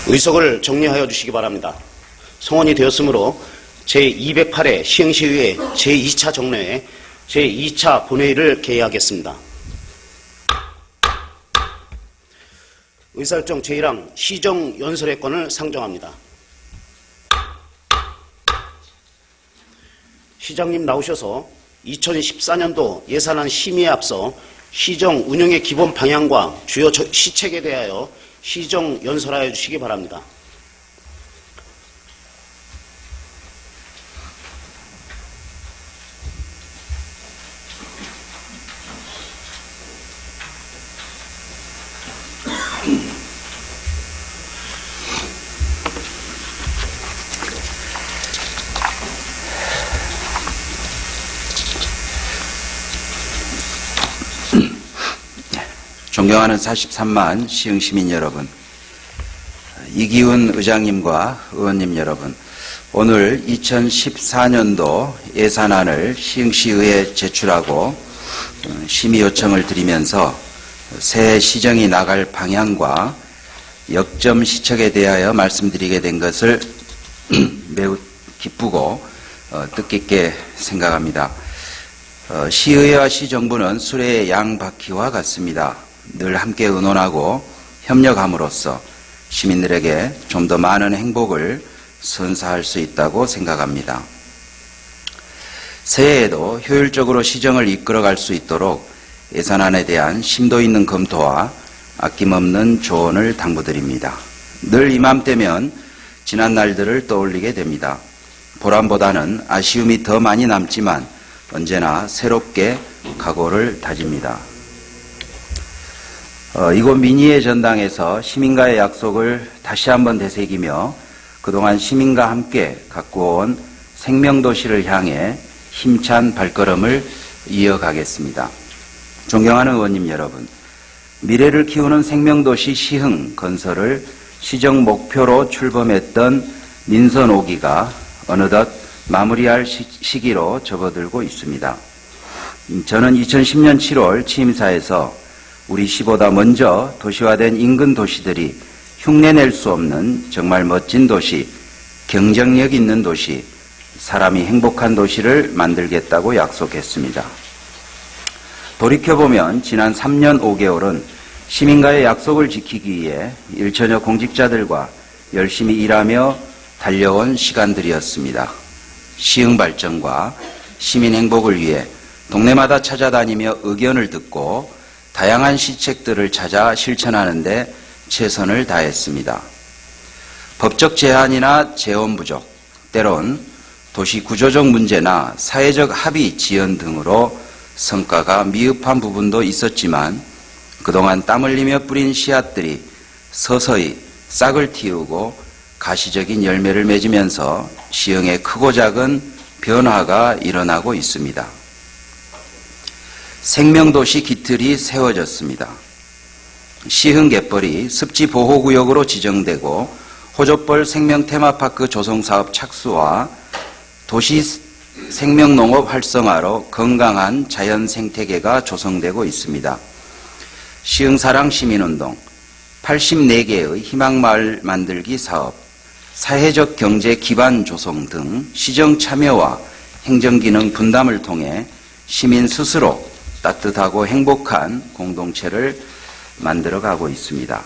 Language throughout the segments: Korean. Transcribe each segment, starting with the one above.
의석을 정리하여 주시기 바랍니다. 성원이 되었으므로 제208회 시흥시의회 제2차 정례회 제2차 본회의를 개회하겠습니다. 의사일정 제1항 시정연설회권을 상정합니다. 시장님 나오셔서 2014년도 예산안 심의에 앞서 시정 운영의 기본 방향과 주요 시책에 대하여 시정 연설하여 주시기 바랍니다. 존경하는 43만 시흥시민 여러분, 이기훈 의장님과 의원님 여러분, 오늘 2014년도 예산안을 시흥시의회에 제출하고 심의 요청을 드리면서 새해 시정이 나갈 방향과 역점 시책에 대하여 말씀드리게 된 것을 매우 기쁘고 뜻깊게 생각합니다. 시의회와 시정부는 수레의 양바퀴와 같습니다. 늘 함께 의논하고 협력함으로써 시민들에게 좀 더 많은 행복을 선사할 수 있다고 생각합니다. 새해에도 효율적으로 시정을 이끌어갈 수 있도록 예산안에 대한 심도 있는 검토와 아낌없는 조언을 당부드립니다. 늘 이맘때면 지난 날들을 떠올리게 됩니다. 보람보다는 아쉬움이 더 많이 남지만 언제나 새롭게 각오를 다집니다. 이곳 민의회 전당에서 시민과의 약속을 다시 한번 되새기며 그동안 시민과 함께 가꾸어온 생명도시를 향해 힘찬 발걸음을 이어가겠습니다. 존경하는 의원님 여러분, 미래를 키우는 생명도시 시흥 건설을 시정 목표로 출범했던 민선 5기가 어느덧 마무리할 시기로 접어들고 있습니다. 저는 2010년 7월 취임사에서 우리 시보다 먼저 도시화된 인근 도시들이 흉내낼 수 없는 정말 멋진 도시, 경쟁력 있는 도시, 사람이 행복한 도시를 만들겠다고 약속했습니다. 돌이켜보면 지난 3년 5개월은 시민과의 약속을 지키기 위해 일천여 공직자들과 열심히 일하며 달려온 시간들이었습니다. 시흥 발전과 시민 행복을 위해 동네마다 찾아다니며 의견을 듣고 다양한 시책들을 찾아 실천하는 데 최선을 다했습니다. 법적 제한이나 재원 부족, 때론 도시 구조적 문제나 사회적 합의 지연 등으로 성과가 미흡한 부분도 있었지만 그동안 땀 흘리며 뿌린 씨앗들이 서서히 싹을 틔우고 가시적인 열매를 맺으면서 시흥의 크고 작은 변화가 일어나고 있습니다. 생명도시 기틀이 세워졌습니다. 시흥 갯벌이 습지보호구역으로 지정되고 호족벌 생명테마파크 조성사업 착수와 도시 생명농업 활성화로 건강한 자연 생태계가 조성되고 있습니다. 시흥사랑 시민운동, 84개의 희망마을 만들기 사업, 사회적 경제 기반 조성 등 시정 참여와 행정기능 분담을 통해 시민 스스로 따뜻하고 행복한 공동체를 만들어가고 있습니다.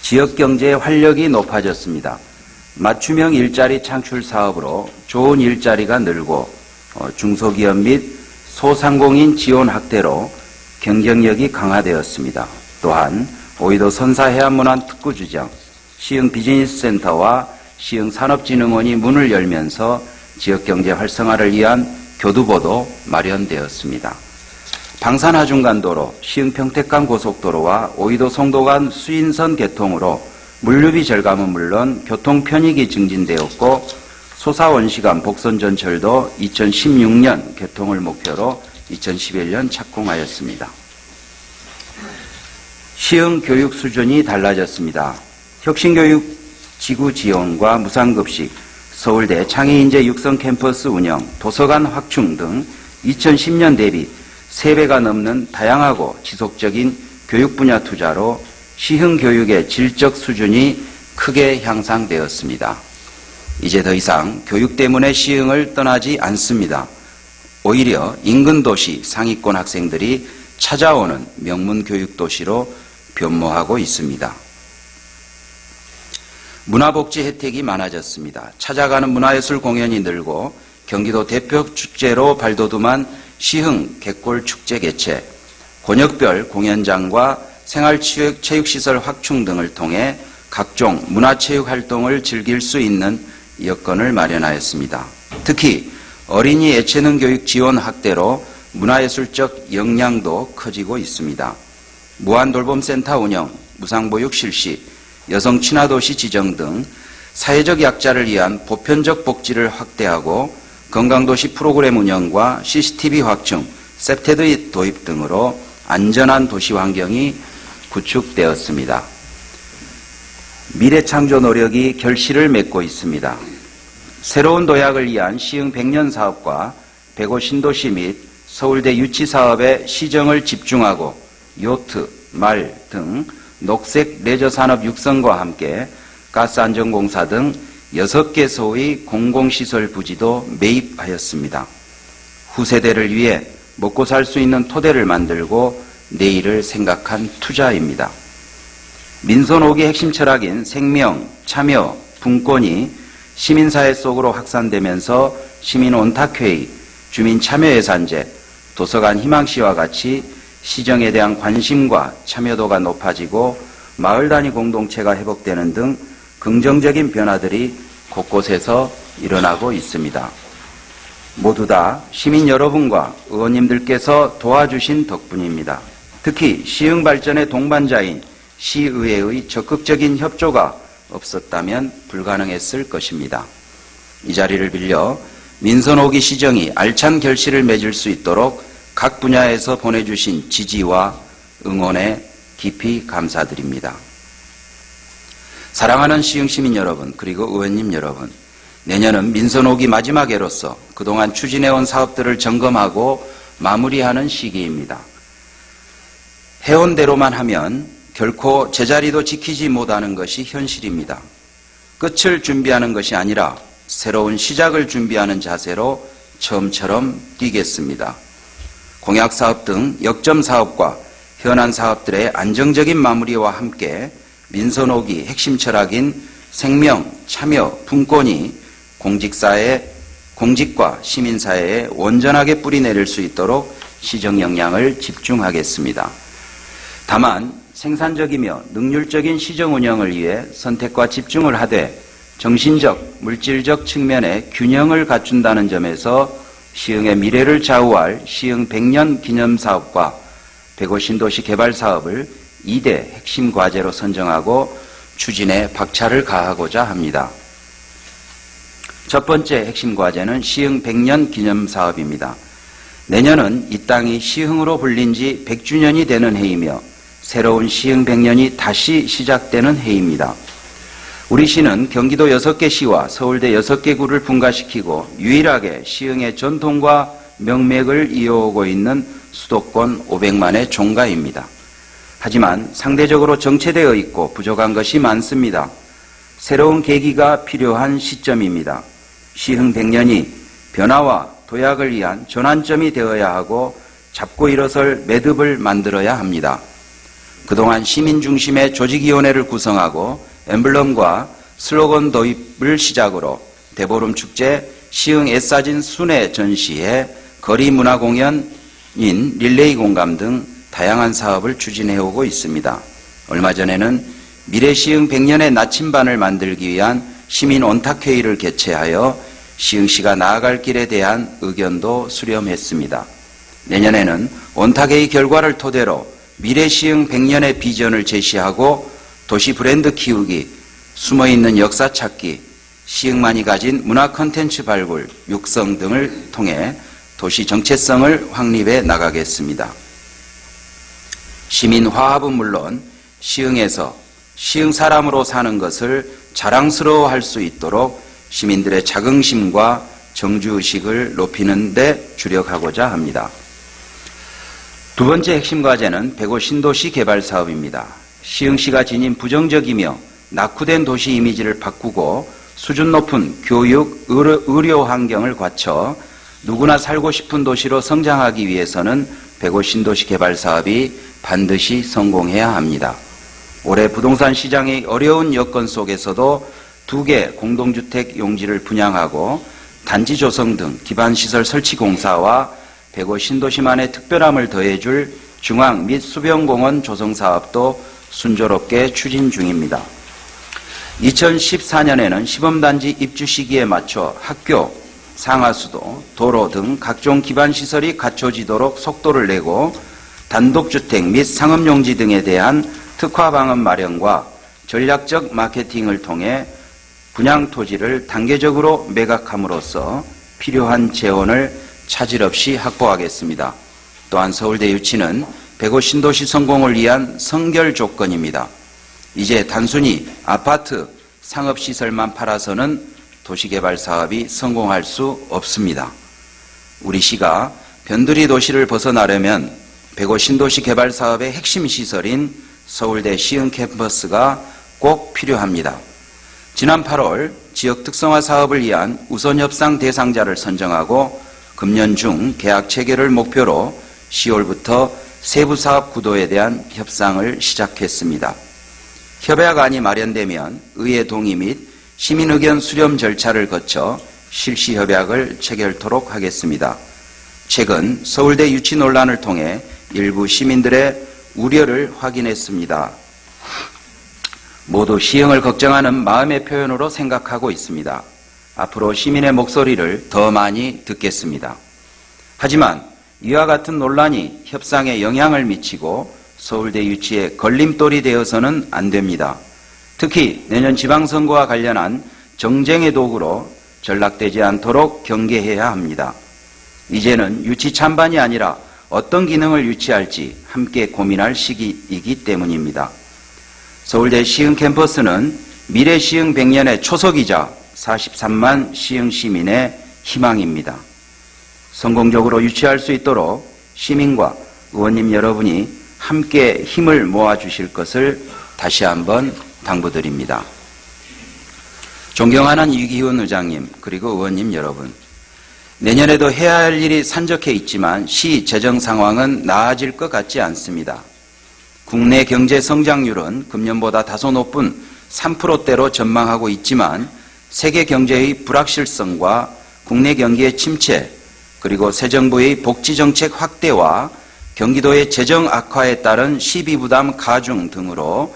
지역경제의 활력이 높아졌습니다. 맞춤형 일자리 창출 사업으로 좋은 일자리가 늘고 중소기업 및 소상공인 지원 확대로 경쟁력이 강화되었습니다. 또한 오이도 선사해안문안 특구주정, 시흥 비즈니스센터와 시흥 산업진흥원이 문을 열면서 지역경제 활성화를 위한 교두보도 마련되었습니다. 방산하중간도로, 시흥 평택간 고속도로와 오이도 송도 간 수인선 개통으로 물류비 절감은 물론 교통 편익이 증진되었고 소사원시간 복선전철도 2016년 개통을 목표로 2011년 착공하였습니다. 시흥 교육 수준이 달라졌습니다. 혁신교육 지구 지원과 무상급식, 서울대 창의인재 육성 캠퍼스 운영, 도서관 확충 등 2010년 대비 3배가 넘는 다양하고 지속적인 교육 분야 투자로 시흥 교육의 질적 수준이 크게 향상되었습니다. 이제 더 이상 교육 때문에 시흥을 떠나지 않습니다. 오히려 인근 도시 상위권 학생들이 찾아오는 명문 교육 도시로 변모하고 있습니다. 문화복지 혜택이 많아졌습니다. 찾아가는 문화예술 공연이 늘고 경기도 대표 축제로 발돋움한 시흥 객골축제 개최, 권역별 공연장과 생활체육시설 확충 등을 통해 각종 문화체육 활동을 즐길 수 있는 여건을 마련하였습니다. 특히 어린이 예체능 교육 지원 확대로 문화예술적 역량도 커지고 있습니다. 무한돌봄센터 운영, 무상보육 실시, 여성 친화도시 지정 등 사회적 약자를 위한 보편적 복지를 확대하고 건강도시 프로그램 운영과 CCTV 확충, 셉테드 도입 등으로 안전한 도시 환경이 구축되었습니다. 미래창조 노력이 결실을 맺고 있습니다. 새로운 도약을 위한 시흥 100년 사업과 105 신도시 및 서울대 유치 사업에 시정을 집중하고 요트, 말 등 녹색 레저 산업 육성과 함께 가스안전공사 등 6개소의 공공시설 부지도 매입하였습니다. 후세대를 위해 먹고 살 수 있는 토대를 만들고 내일을 생각한 투자입니다. 민선 5기 핵심 철학인 생명, 참여, 분권이 시민사회 속으로 확산되면서 시민 온탁회의, 주민 참여예산제, 도서관 희망시와 같이 시정에 대한 관심과 참여도가 높아지고 마을 단위 공동체가 회복되는 등 긍정적인 변화들이 곳곳에서 일어나고 있습니다. 모두 다 시민 여러분과 의원님들께서 도와주신 덕분입니다. 특히 시흥 발전의 동반자인 시의회의 적극적인 협조가 없었다면 불가능했을 것입니다. 이 자리를 빌려 민선 5기 시정이 알찬 결실을 맺을 수 있도록 각 분야에서 보내주신 지지와 응원에 깊이 감사드립니다. 사랑하는 시흥 시민 여러분, 그리고 의원님 여러분, 내년은 민선 5기 마지막 해로서 그동안 추진해온 사업들을 점검하고 마무리하는 시기입니다. 해온 대로만 하면 결코 제자리도 지키지 못하는 것이 현실입니다. 끝을 준비하는 것이 아니라 새로운 시작을 준비하는 자세로 처음처럼 뛰겠습니다. 공약사업 등 역점 사업과 현안 사업들의 안정적인 마무리와 함께 민선 5기 핵심 철학인 생명, 참여, 분권이 공직과 시민사회에 온전하게 뿌리내릴 수 있도록 시정 역량을 집중하겠습니다. 다만 생산적이며 능률적인 시정 운영을 위해 선택과 집중을 하되 정신적, 물질적 측면의 균형을 갖춘다는 점에서 시흥의 미래를 좌우할 시흥 100년 기념사업과 105 신도시 개발 사업을 2대 핵심 과제로 선정하고 추진에 박차를 가하고자 합니다. 첫 번째 핵심 과제는 시흥 100년 기념사업입니다. 내년은 이 땅이 시흥으로 불린 지 100주년이 되는 해이며 새로운 시흥 100년이 다시 시작되는 해입니다. 우리 시는 경기도 6개 시와 서울대 6개 구를 분가시키고 유일하게 시흥의 전통과 명맥을 이어오고 있는 수도권 500만의 종가입니다. 하지만 상대적으로 정체되어 있고 부족한 것이 많습니다. 새로운 계기가 필요한 시점입니다. 시흥 100년이 변화와 도약을 위한 전환점이 되어야 하고 잡고 일어설 매듭을 만들어야 합니다. 그동안 시민 중심의 조직위원회를 구성하고 엠블럼과 슬로건 도입을 시작으로 대보름 축제, 시흥 애사진 순회 전시회, 거리 문화 공연인 릴레이 공감 등 다양한 사업을 추진해오고 있습니다. 얼마 전에는 미래 시흥 100년의 나침반을 만들기 위한 시민 온탁회의를 개최하여 시흥시가 나아갈 길에 대한 의견도 수렴했습니다. 내년에는 온탁회의 결과를 토대로 미래 시흥 100년의 비전을 제시하고 도시 브랜드 키우기, 숨어있는 역사 찾기, 시흥만이 가진 문화 콘텐츠 발굴, 육성 등을 통해 도시 정체성을 확립해 나가겠습니다. 시민 화합은 물론 시흥에서 시흥 사람으로 사는 것을 자랑스러워할 수 있도록 시민들의 자긍심과 정주의식을 높이는 데 주력하고자 합니다. 두 번째 핵심 과제는 105 신도시 개발 사업입니다. 시흥시가 지닌 부정적이며 낙후된 도시 이미지를 바꾸고 수준 높은 교육, 의료 환경을 갖춰 누구나 살고 싶은 도시로 성장하기 위해서는 105 신도시 개발 사업이 반드시 성공해야 합니다. 올해 부동산 시장의 어려운 여건 속에서도 2개 공동주택 용지를 분양하고 단지 조성 등 기반시설 설치 공사와 105 신도시만의 특별함을 더해줄 중앙 및 수변공원 조성 사업도 순조롭게 추진 중입니다. 2014년에는 시범단지 입주 시기에 맞춰 학교, 상하수도, 도로 등 각종 기반시설이 갖춰지도록 속도를 내고 단독주택 및 상업용지 등에 대한 특화방안 마련과 전략적 마케팅을 통해 분양 토지를 단계적으로 매각함으로써 필요한 재원을 차질 없이 확보하겠습니다. 또한 서울대 유치는 105 신도시 성공을 위한 선결 조건입니다. 이제 단순히 아파트, 상업시설만 팔아서는 도시개발 사업이 성공할 수 없습니다. 우리 시가 변두리 도시를 벗어나려면 105 신도시 개발 사업의 핵심 시설인 서울대 시흥 캠퍼스가 꼭 필요합니다. 지난 8월 지역 특성화 사업을 위한 우선 협상 대상자를 선정하고 금년 중 계약 체결을 목표로 10월부터 세부 사업 구도에 대한 협상을 시작했습니다. 협약안이 마련되면 의회 동의 및 시민 의견 수렴 절차를 거쳐 실시 협약을 체결토록 하겠습니다. 최근 서울대 유치 논란을 통해 일부 시민들의 우려를 확인했습니다. 모두 시흥을 걱정하는 마음의 표현으로 생각하고 있습니다. 앞으로 시민의 목소리를 더 많이 듣겠습니다. 하지만 이와 같은 논란이 협상에 영향을 미치고 서울대 유치에 걸림돌이 되어서는 안 됩니다. 특히 내년 지방선거와 관련한 정쟁의 도구로 전락되지 않도록 경계해야 합니다. 이제는 유치 찬반이 아니라 어떤 기능을 유치할지 함께 고민할 시기이기 때문입니다. 서울대 시흥 캠퍼스는 미래 시흥 100년의 초석이자 43만 시흥 시민의 희망입니다. 성공적으로 유치할 수 있도록 시민과 의원님 여러분이 함께 힘을 모아주실 것을 다시 한번 당부드립니다. 존경하는 이기훈 의장님 그리고 의원님 여러분, 내년에도 해야 할 일이 산적해 있지만 시 재정 상황은 나아질 것 같지 않습니다. 국내 경제 성장률은 금년보다 다소 높은 3%대로 전망하고 있지만 세계 경제의 불확실성과 국내 경기의 침체 그리고 새 정부의 복지정책 확대와 경기도의 재정 악화에 따른 시비 부담 가중 등으로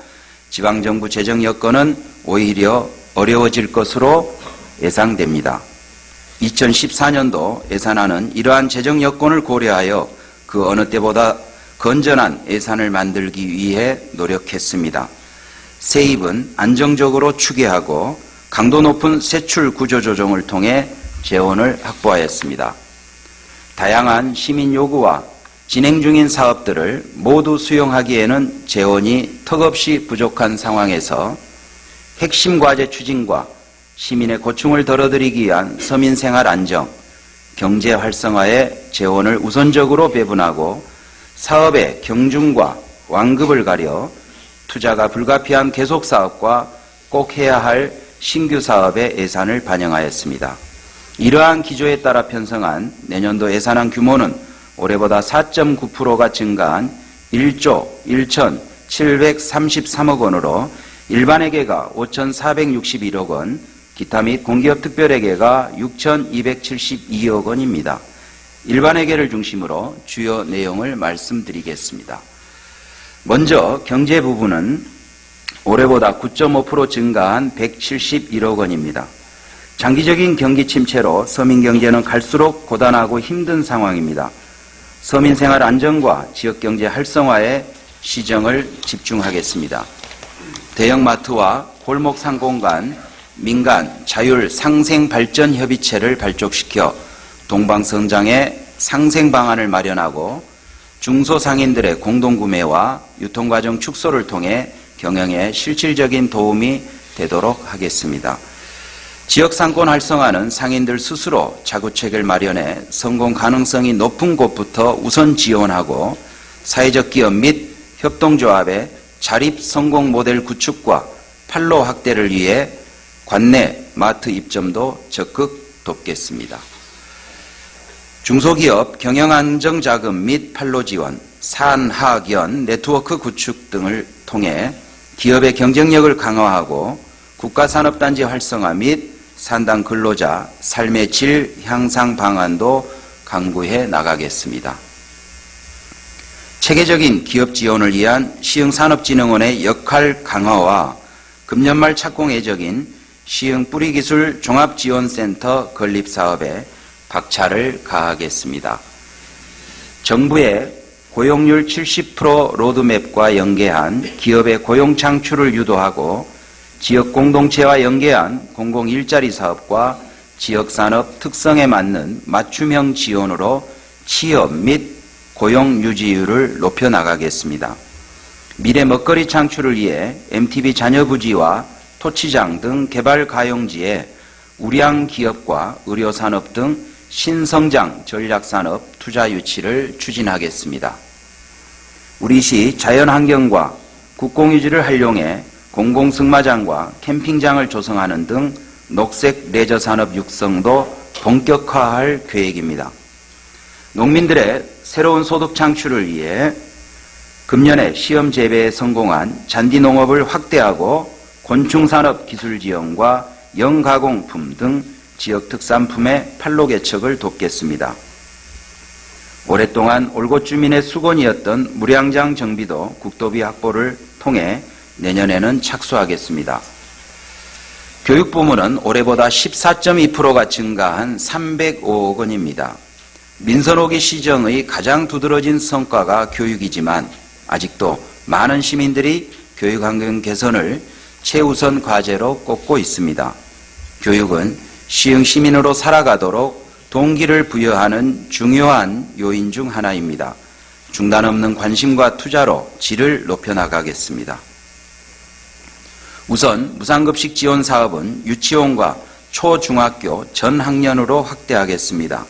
지방정부 재정 여건은 오히려 어려워질 것으로 예상됩니다. 2014년도 예산안은 이러한 재정 여건을 고려하여 그 어느 때보다 건전한 예산을 만들기 위해 노력했습니다. 세입은 안정적으로 추계하고 강도 높은 세출 구조 조정을 통해 재원을 확보하였습니다. 다양한 시민 요구와 진행 중인 사업들을 모두 수용하기에는 재원이 턱없이 부족한 상황에서 핵심 과제 추진과 시민의 고충을 덜어드리기 위한 서민 생활 안정, 경제 활성화에 재원을 우선적으로 배분하고 사업의 경중과 완급을 가려 투자가 불가피한 계속 사업과 꼭 해야 할 신규 사업의 예산을 반영하였습니다. 이러한 기조에 따라 편성한 내년도 예산안 규모는 올해보다 4.9%가 증가한 1조 1,733억 원으로 일반회계가 5,461억 원, 기타 및 공기업 특별회계가 6,272억 원입니다. 일반회계를 중심으로 주요 내용을 말씀드리겠습니다. 먼저 경제 부분은 올해보다 9.5% 증가한 171억 원입니다. 장기적인 경기 침체로 서민 경제는 갈수록 고단하고 힘든 상황입니다. 서민 생활 안정과 지역경제 활성화에 시정을 집중하겠습니다. 대형마트와 골목 상공간, 민간, 자율 상생 발전 협의체를 발족시켜 동방성장의 상생 방안을 마련하고 중소상인들의 공동구매와 유통과정 축소를 통해 경영에 실질적인 도움이 되도록 하겠습니다. 지역상권 활성화는 상인들 스스로 자구책을 마련해 성공 가능성이 높은 곳부터 우선 지원하고 사회적 기업 및 협동조합의 자립 성공 모델 구축과 판로 확대를 위해 관내 마트 입점도 적극 돕겠습니다. 중소기업 경영안정자금 및 판로 지원, 산하견 네트워크 구축 등을 통해 기업의 경쟁력을 강화하고 국가산업단지 활성화 및 산당 근로자 삶의 질 향상 방안도 강구해 나가겠습니다. 체계적인 기업 지원을 위한 시흥산업진흥원의 역할 강화와 금년 말 착공 예정인 시흥 뿌리기술 종합지원센터 건립 사업에 박차를 가하겠습니다. 정부의 고용률 70% 로드맵과 연계한 기업의 고용 창출을 유도하고 지역 공동체와 연계한 공공 일자리 사업과 지역산업 특성에 맞는 맞춤형 지원으로 취업 및 고용 유지율을 높여 나가겠습니다. 미래 먹거리 창출을 위해 MTB 자녀부지와 토치장 등 개발 가용지에 우량 기업과 의료산업 등 신성장 전략산업 투자 유치를 추진하겠습니다. 우리 시 자연환경과 국공유지를 활용해 공공승마장과 캠핑장을 조성하는 등 녹색 레저산업 육성도 본격화할 계획입니다. 농민들의 새로운 소득 창출을 위해 금년에 시험 재배에 성공한 잔디농업을 확대하고 곤충산업 기술 지원과 영가공품 등 지역 특산품의 판로 개척을 돕겠습니다. 오랫동안 올곳 주민의 수건이었던 무량장 정비도 국도비 확보를 통해 내년에는 착수하겠습니다. 교육부문은 올해보다 14.2%가 증가한 305억 원입니다. 민선 5기 시정의 가장 두드러진 성과가 교육이지만 아직도 많은 시민들이 교육환경 개선을 최우선 과제로 꼽고 있습니다. 교육은 시흥 시민으로 살아가도록 동기를 부여하는 중요한 요인 중 하나입니다. 중단 없는 관심과 투자로 질을 높여나가겠습니다. 우선 무상급식 지원 사업은 유치원과 초중학교 전 학년으로 확대하겠습니다.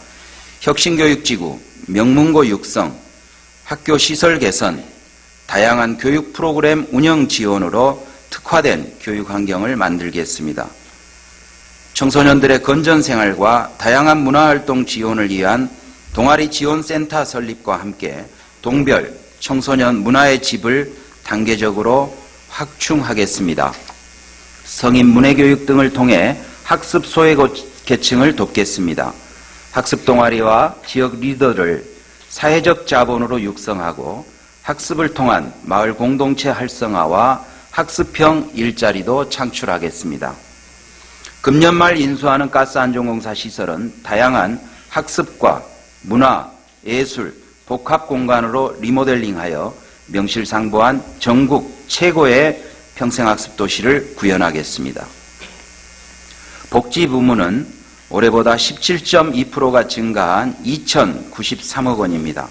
혁신교육지구, 명문고 육성, 학교 시설 개선, 다양한 교육 프로그램 운영 지원으로 특화된 교육 환경을 만들겠습니다. 청소년들의 건전 생활과 다양한 문화활동 지원을 위한 동아리 지원센터 설립과 함께 동별 청소년 문화의 집을 단계적으로 확충하겠습니다. 성인 문해교육 등을 통해 학습 소외계층을 돕겠습니다. 학습 동아리와 지역 리더를 사회적 자본으로 육성하고 학습을 통한 마을 공동체 활성화와 학습형 일자리도 창출하겠습니다. 금년 말 인수하는 가스안전공사 시설은 다양한 학습과 문화, 예술, 복합공간으로 리모델링하여 명실상부한 전국 최고의 평생학습 도시를 구현하겠습니다. 복지부문은 올해보다 17.2%가 증가한 2,093억 원입니다.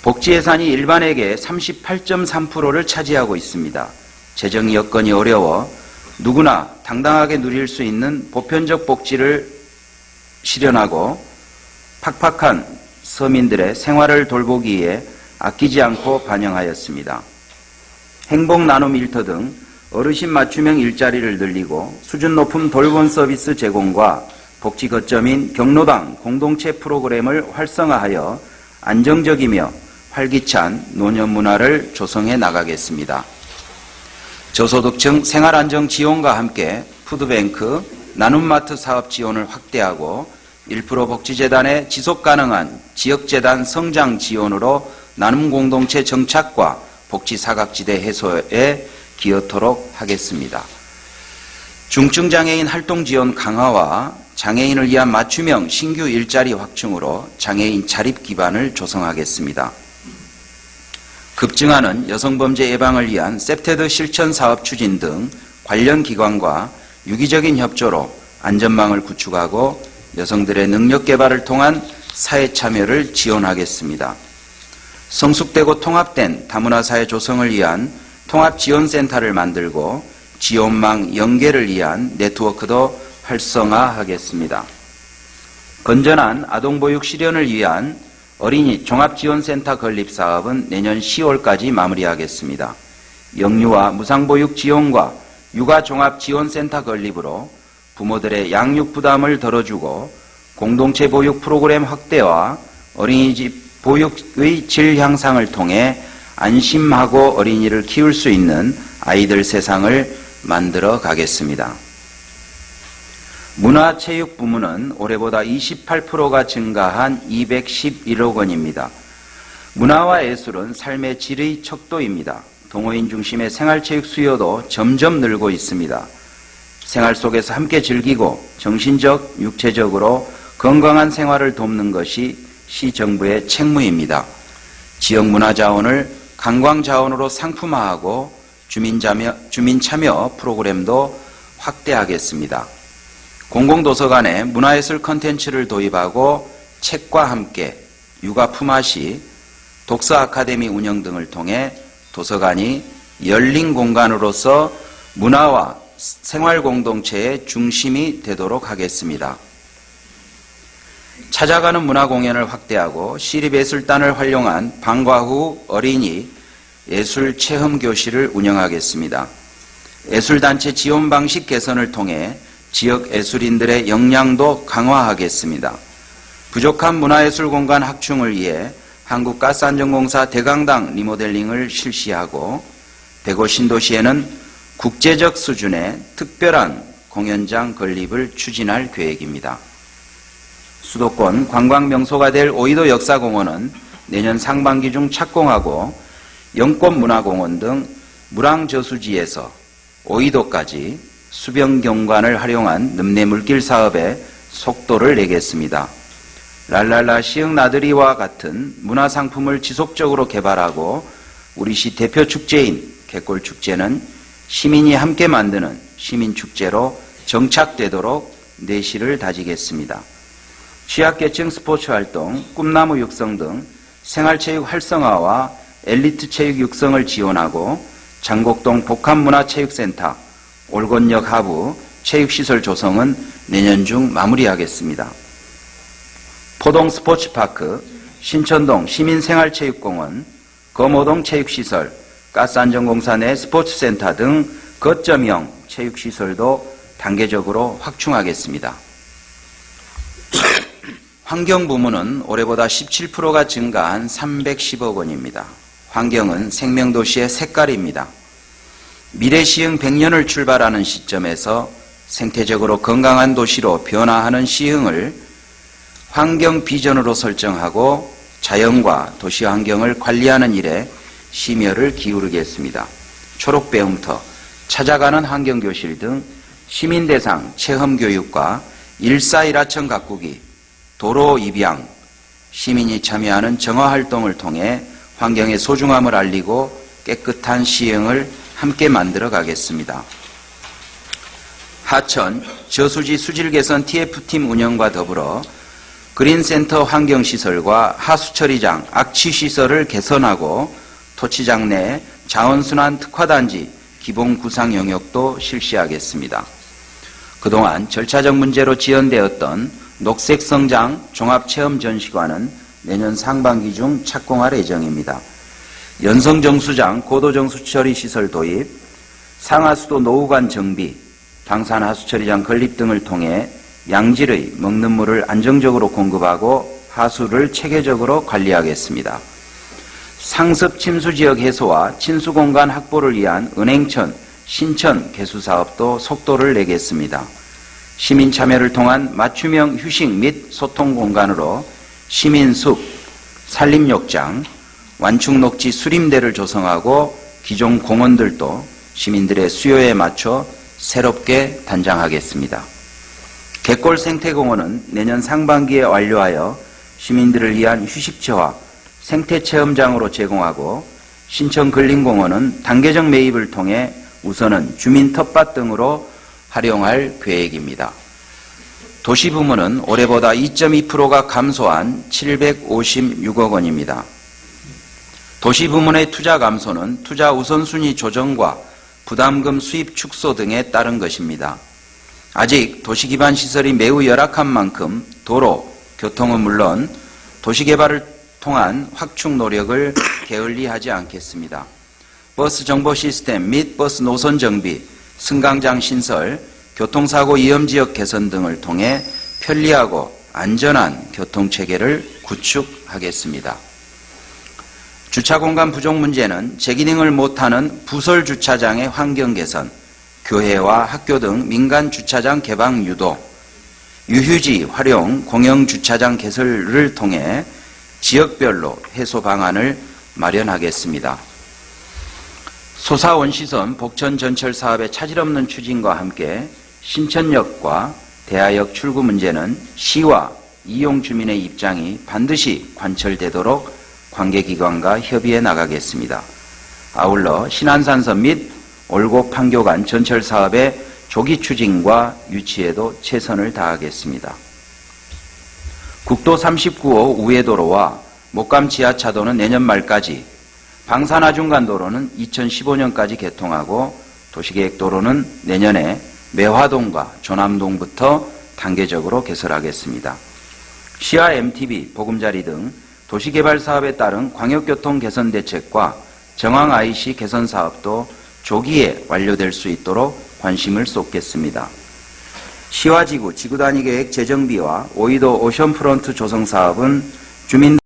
복지 예산이 일반액의 38.3%를 차지하고 있습니다. 재정 여건이 어려워 누구나 당당하게 누릴 수 있는 보편적 복지를 실현하고 팍팍한 서민들의 생활을 돌보기 위해 아끼지 않고 반영하였습니다. 행복 나눔 일터 등 어르신 맞춤형 일자리를 늘리고 수준 높은 돌봄 서비스 제공과 복지 거점인 경로당 공동체 프로그램을 활성화하여 안정적이며 활기찬 노년 문화를 조성해 나가겠습니다. 저소득층 생활안정 지원과 함께 푸드뱅크, 나눔마트 사업 지원을 확대하고 1% 복지재단의 지속가능한 지역재단 성장 지원으로 나눔공동체 정착과 복지사각지대 해소에 기여토록 하겠습니다. 중증장애인 활동지원 강화와 장애인을 위한 맞춤형 신규 일자리 확충으로 장애인 자립 기반을 조성하겠습니다. 급증하는 여성범죄 예방을 위한 셉테드 실천 사업 추진 등 관련 기관과 유기적인 협조로 안전망을 구축하고 여성들의 능력 개발을 통한 사회 참여를 지원하겠습니다. 성숙되고 통합된 다문화사회 조성을 위한 통합지원센터를 만들고 지원망 연계를 위한 네트워크도 활성화하겠습니다. 건전한 아동보육 실현을 위한 어린이 종합지원센터 건립 사업은 내년 10월까지 마무리하겠습니다. 영유아 무상보육 지원과 육아종합지원센터 건립으로 부모들의 양육 부담을 덜어주고 공동체 보육 프로그램 확대와 어린이집 보육의 질 향상을 통해 안심하고 어린이를 키울 수 있는 아이들 세상을 만들어 가겠습니다. 문화체육 부문은 올해보다 28%가 증가한 211억 원입니다. 문화와 예술은 삶의 질의 척도입니다. 동호인 중심의 생활체육 수요도 점점 늘고 있습니다. 생활 속에서 함께 즐기고 정신적, 육체적으로 건강한 생활을 돕는 것이 시정부의 책무입니다. 지역 문화자원을 관광자원으로 상품화하고 주민 참여 프로그램도 확대하겠습니다. 공공도서관에 문화예술 콘텐츠를 도입하고 책과 함께 육아 품앗이, 독서 아카데미 운영 등을 통해 도서관이 열린 공간으로서 문화와 생활 공동체의 중심이 되도록 하겠습니다. 찾아가는 문화공연을 확대하고 시립예술단을 활용한 방과 후 어린이 예술체험교실을 운영하겠습니다. 예술단체 지원 방식 개선을 통해 지역 예술인들의 역량도 강화하겠습니다. 부족한 문화예술공간 확충을 위해 한국가스안전공사 대강당 리모델링을 실시하고 대구 신도시에는 국제적 수준의 특별한 공연장 건립을 추진할 계획입니다. 수도권 관광명소가 될 오이도 역사공원은 내년 상반기 중 착공하고 영꽃문화공원 등 물왕저수지에서 오이도까지 수변경관을 활용한 늠내물길 사업에 속도를 내겠습니다. 랄랄라 시흥 나들이와 같은 문화상품을 지속적으로 개발하고 우리 시 대표 축제인 갯골축제는 시민이 함께 만드는 시민축제로 정착되도록 내실을 다지겠습니다. 취약계층 스포츠활동, 꿈나무 육성 등 생활체육 활성화와 엘리트 체육 육성을 지원하고 장곡동 복합문화체육센터, 올곤역 하부 체육시설 조성은 내년 중 마무리하겠습니다. 포동 스포츠파크, 신천동 시민생활체육공원, 검호동 체육시설, 가스안전공사 내 스포츠센터 등 거점형 체육시설도 단계적으로 확충하겠습니다. 환경부문은 올해보다 17%가 증가한 310억 원입니다. 환경은 생명도시의 색깔입니다. 미래시흥 100년을 출발하는 시점에서 생태적으로 건강한 도시로 변화하는 시흥을 환경 비전으로 설정하고 자연과 도시 환경을 관리하는 일에 심혈을 기울이겠습니다. 초록배움터, 찾아가는 환경교실 등 시민대상 체험교육과 14일하천 가꾸기, 도로 입양, 시민이 참여하는 정화활동을 통해 환경의 소중함을 알리고 깨끗한 시흥을 함께 만들어 가겠습니다. 하천, 저수지 수질 개선 TF팀 운영과 더불어 그린센터 환경시설과 하수처리장, 악취시설을 개선하고 토치장 내 자원순환 특화단지 기본 구상 영역도 실시하겠습니다. 그동안 절차적 문제로 지연되었던 녹색성장 종합체험전시관은 내년 상반기 중 착공할 예정입니다. 연성정수장 고도정수처리 시설 도입, 상하수도 노후관 정비, 방산하수처리장 건립 등을 통해 양질의 먹는 물을 안정적으로 공급하고 하수를 체계적으로 관리하겠습니다. 상습 침수지역 해소와 친수공간 확보를 위한 은행천, 신천 개수사업도 속도를 내겠습니다. 시민 참여를 통한 맞춤형 휴식 및 소통 공간으로 시민숲, 산림욕장, 완충녹지 수림대를 조성하고 기존 공원들도 시민들의 수요에 맞춰 새롭게 단장하겠습니다. 갯골 생태공원은 내년 상반기에 완료하여 시민들을 위한 휴식처와 생태체험장으로 제공하고 신천 근린공원은 단계적 매입을 통해 우선은 주민 텃밭 등으로 활용할 계획입니다. 도시부문은 올해보다 2.2%가 감소한 756억 원입니다. 도시부문의 투자 감소는 투자 우선순위 조정과 부담금 수입 축소 등에 따른 것입니다. 아직 도시기반 시설이 매우 열악한 만큼 도로, 교통은 물론 도시개발을 통한 확충 노력을 게을리하지 않겠습니다. 버스 정보 시스템 및 버스 노선 정비, 승강장 신설, 교통사고 위험지역 개선 등을 통해 편리하고 안전한 교통체계를 구축하겠습니다. 주차공간 부족 문제는 재기능을 못하는 부설 주차장의 환경 개선, 교회와 학교 등 민간 주차장 개방 유도, 유휴지 활용 공영 주차장 개설을 통해 지역별로 해소 방안을 마련하겠습니다. 소사원시선 복천 전철 사업의 차질 없는 추진과 함께 신천역과 대하역 출구 문제는 시와 이용 주민의 입장이 반드시 관철되도록 관계기관과 협의해 나가겠습니다. 아울러 신안산선 및 올고 판교 간 전철 사업의 조기 추진과 유치에도 최선을 다하겠습니다. 국도 39호 우회도로와 목감 지하차도는 내년 말까지, 방산하중간도로는 2015년까지 개통하고 도시계획도로는 내년에 매화동과 조남동부터 단계적으로 개설하겠습니다. 시와 MTB, 보금자리 등 도시개발 사업에 따른 광역교통 개선 대책과 정황 IC 개선 사업도 조기에 완료될 수 있도록 관심을 쏟겠습니다. 시와 지구, 지구단위 계획 재정비와 오이도 오션프론트 조성 사업은 주민들을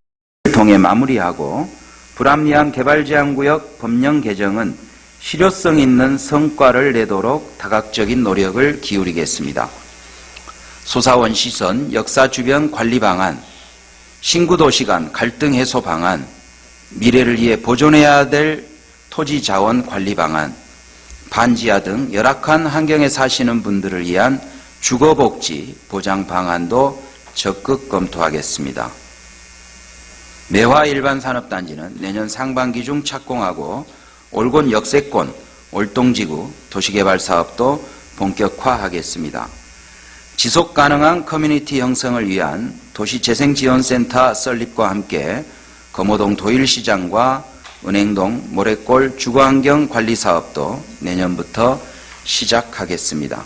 통해 마무리하고 불합리한 개발제한구역 법령 개정은 실효성 있는 성과를 내도록 다각적인 노력을 기울이겠습니다. 소사원시선 역사 주변 관리 방안, 신구도시 간 갈등 해소 방안, 미래를 위해 보존해야 될 토지 자원 관리 방안, 반지하 등 열악한 환경에 사시는 분들을 위한 주거복지 보장 방안도 적극 검토하겠습니다. 매화 일반산업단지는 내년 상반기 중 착공하고 올곤 역세권, 올동지구 도시개발 사업도 본격화하겠습니다. 지속가능한 커뮤니티 형성을 위한 도시재생지원센터 설립과 함께 검호동 도일시장과 은행동 모래골 주거환경 관리 사업도 내년부터 시작하겠습니다.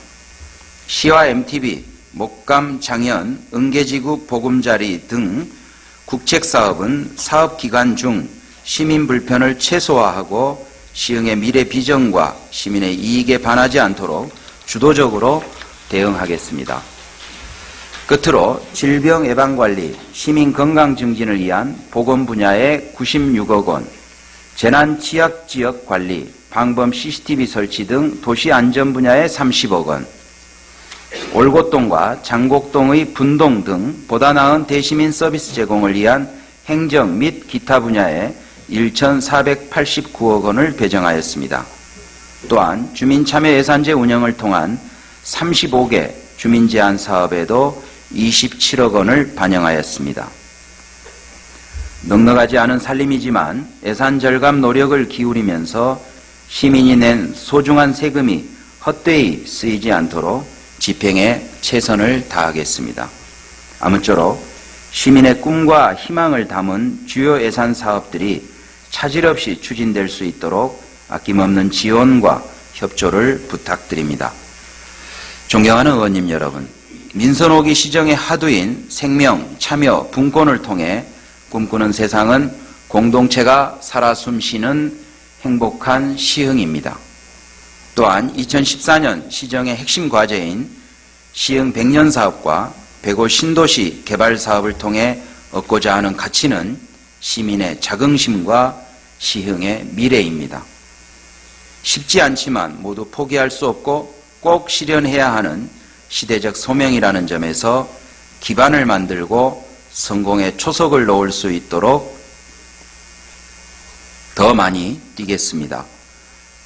시와 MTB, 목감, 장현, 은계지구 보금자리 등 국책사업은 사업기간 중 시민 불편을 최소화하고 시흥의 미래 비전과 시민의 이익에 반하지 않도록 주도적으로 대응하겠습니다. 끝으로 질병 예방관리, 시민 건강 증진을 위한 보건 분야에 96억 원, 재난 취약 지역 관리, 방범 CCTV 설치 등 도시 안전 분야에 30억 원, 올곡동과 장곡동의 분동 등 보다 나은 대시민 서비스 제공을 위한 행정 및 기타 분야에 1,489억 원을 배정하였습니다. 또한 주민참여 예산제 운영을 통한 35개 주민제한 사업에도 27억 원을 반영하였습니다. 넉넉하지 않은 살림이지만 예산 절감 노력을 기울이면서 시민이 낸 소중한 세금이 헛되이 쓰이지 않도록 집행에 최선을 다하겠습니다. 아무쪼록 시민의 꿈과 희망을 담은 주요 예산 사업들이 차질 없이 추진될 수 있도록 아낌없는 지원과 협조를 부탁드립니다. 존경하는 의원님 여러분, 민선 5기 시정의 하두인 생명, 참여, 분권을 통해 꿈꾸는 세상은 공동체가 살아 숨쉬는 행복한 시흥입니다. 또한 2014년 시정의 핵심 과제인 시흥 100년 사업과 105 신도시 개발 사업을 통해 얻고자 하는 가치는 시민의 자긍심과 시흥의 미래입니다. 쉽지 않지만 모두 포기할 수 없고 꼭 실현해야 하는 시대적 소명이라는 점에서 기반을 만들고 성공의 초석을 놓을 수 있도록 더 많이 뛰겠습니다.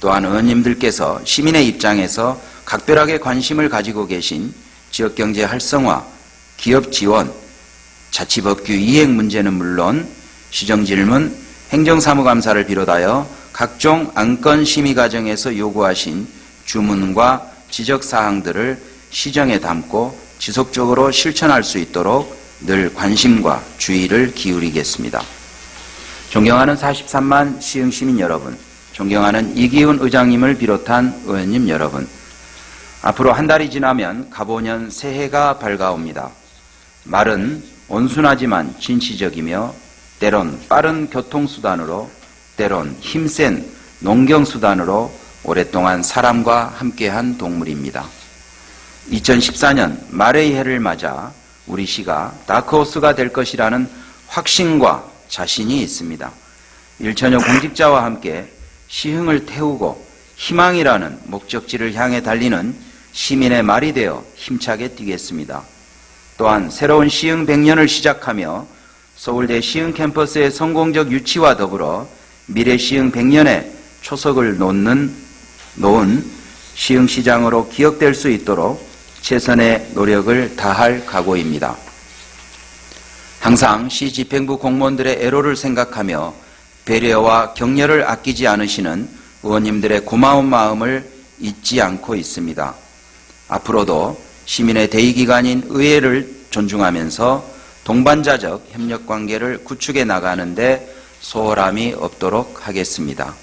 또한 의원님들께서 시민의 입장에서 각별하게 관심을 가지고 계신 지역경제 활성화, 기업 지원, 자치법규 이행 문제는 물론 시정질문, 행정사무감사를 비롯하여 각종 안건 심의 과정에서 요구하신 주문과 지적사항들을 시정에 담고 지속적으로 실천할 수 있도록 늘 관심과 주의를 기울이겠습니다. 존경하는 43만 시흥 시민 여러분, 존경하는 이기훈 의장님을 비롯한 의원님 여러분, 앞으로 한 달이 지나면 갑오년 새해가 밝아옵니다. 말은 온순하지만 진취적이며 때론 빠른 교통수단으로 때론 힘센 농경수단으로 오랫동안 사람과 함께한 동물입니다. 2014년 말의 해를 맞아 우리 시가 다크호스가 될 것이라는 확신과 자신이 있습니다. 일천여 공직자와 함께 시흥을 태우고 희망이라는 목적지를 향해 달리는 시민의 말이 되어 힘차게 뛰겠습니다. 또한 새로운 시흥 100년을 시작하며 서울대 시흥 캠퍼스의 성공적 유치와 더불어 미래 시흥 100년의 초석을 놓은 시흥시장으로 기억될 수 있도록 최선의 노력을 다할 각오입니다. 항상 시 집행부 공무원들의 애로를 생각하며 배려와 격려를 아끼지 않으시는 의원님들의 고마운 마음을 잊지 않고 있습니다. 앞으로도 시민의 대의기관인 의회를 존중하면서 동반자적 협력관계를 구축해 나가는데 소홀함이 없도록 하겠습니다.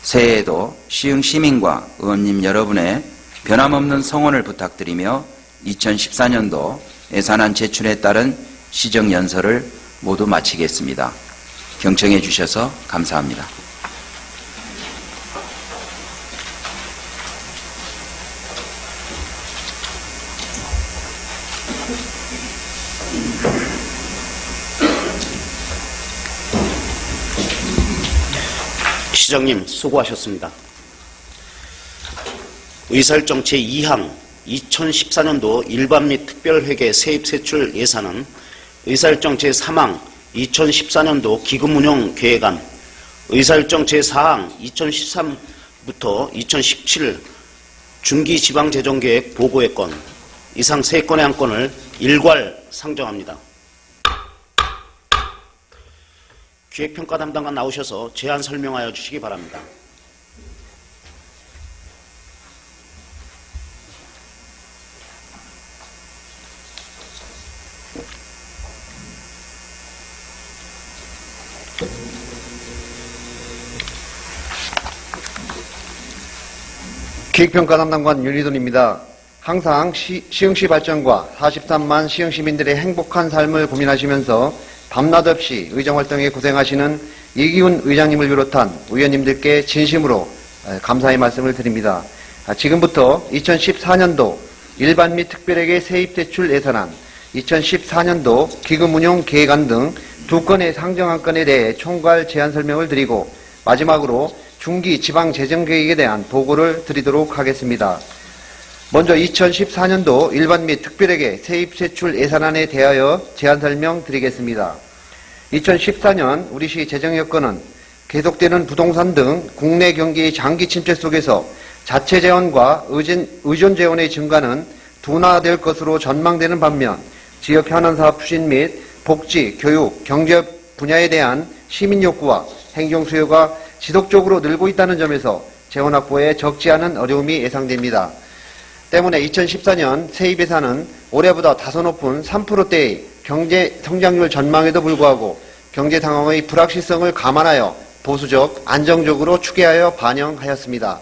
새해에도 시흥 시민과 의원님 여러분의 변함없는 성원을 부탁드리며 2014년도 예산안 제출에 따른 시정연설을 모두 마치겠습니다. 경청해 주셔서 감사합니다. 시장님 수고하셨습니다. 의사일정 제2항 2014년도 일반 및 특별회계 세입세출 예산은 의사일정 제3항 2014년도 기금운용 계획안, 의사일정 제4항 2013부터 2017 중기지방재정계획 보고의건, 이상 3건의 한 건을 일괄 상정합니다. 기획평가 담당관 나오셔서 제안 설명하여 주시기 바랍니다. 기획평가 담당관 윤희돈입니다. 항상 시흥시 발전과 43만 시흥시민들의 행복한 삶을 고민하시면서 밤낮 없이 의정활동에 고생하시는 이기훈 의장님을 비롯한 의원님들께 진심으로 감사의 말씀을 드립니다. 지금부터 2014년도 일반 및 특별회계 세입대출 예산안, 2014년도 기금운용 계획안 등 2건의 상정안건에 대해 총괄 제안 설명을 드리고 마지막으로 중기 지방재정계획에 대한 보고를 드리도록 하겠습니다. 먼저 2014년도 일반 및 특별회계 세입세출 예산안에 대하여 제안 설명 드리겠습니다. 2014년 우리시 재정 여건은 계속되는 부동산 등 국내 경기의 장기 침체 속에서 자체 재원과 의존 재원의 증가는 둔화될 것으로 전망되는 반면 지역 현안 사업 추진 및 복지, 교육, 경제 분야에 대한 시민 욕구와 행정 수요가 지속적으로 늘고 있다는 점에서 재원 확보에 적지 않은 어려움이 예상됩니다. 때문에 2014년 세입 예산은 올해보다 다소 높은 3%대의 경제 성장률 전망에도 불구하고 경제 상황의 불확실성을 감안하여 보수적, 안정적으로 추계하여 반영하였습니다.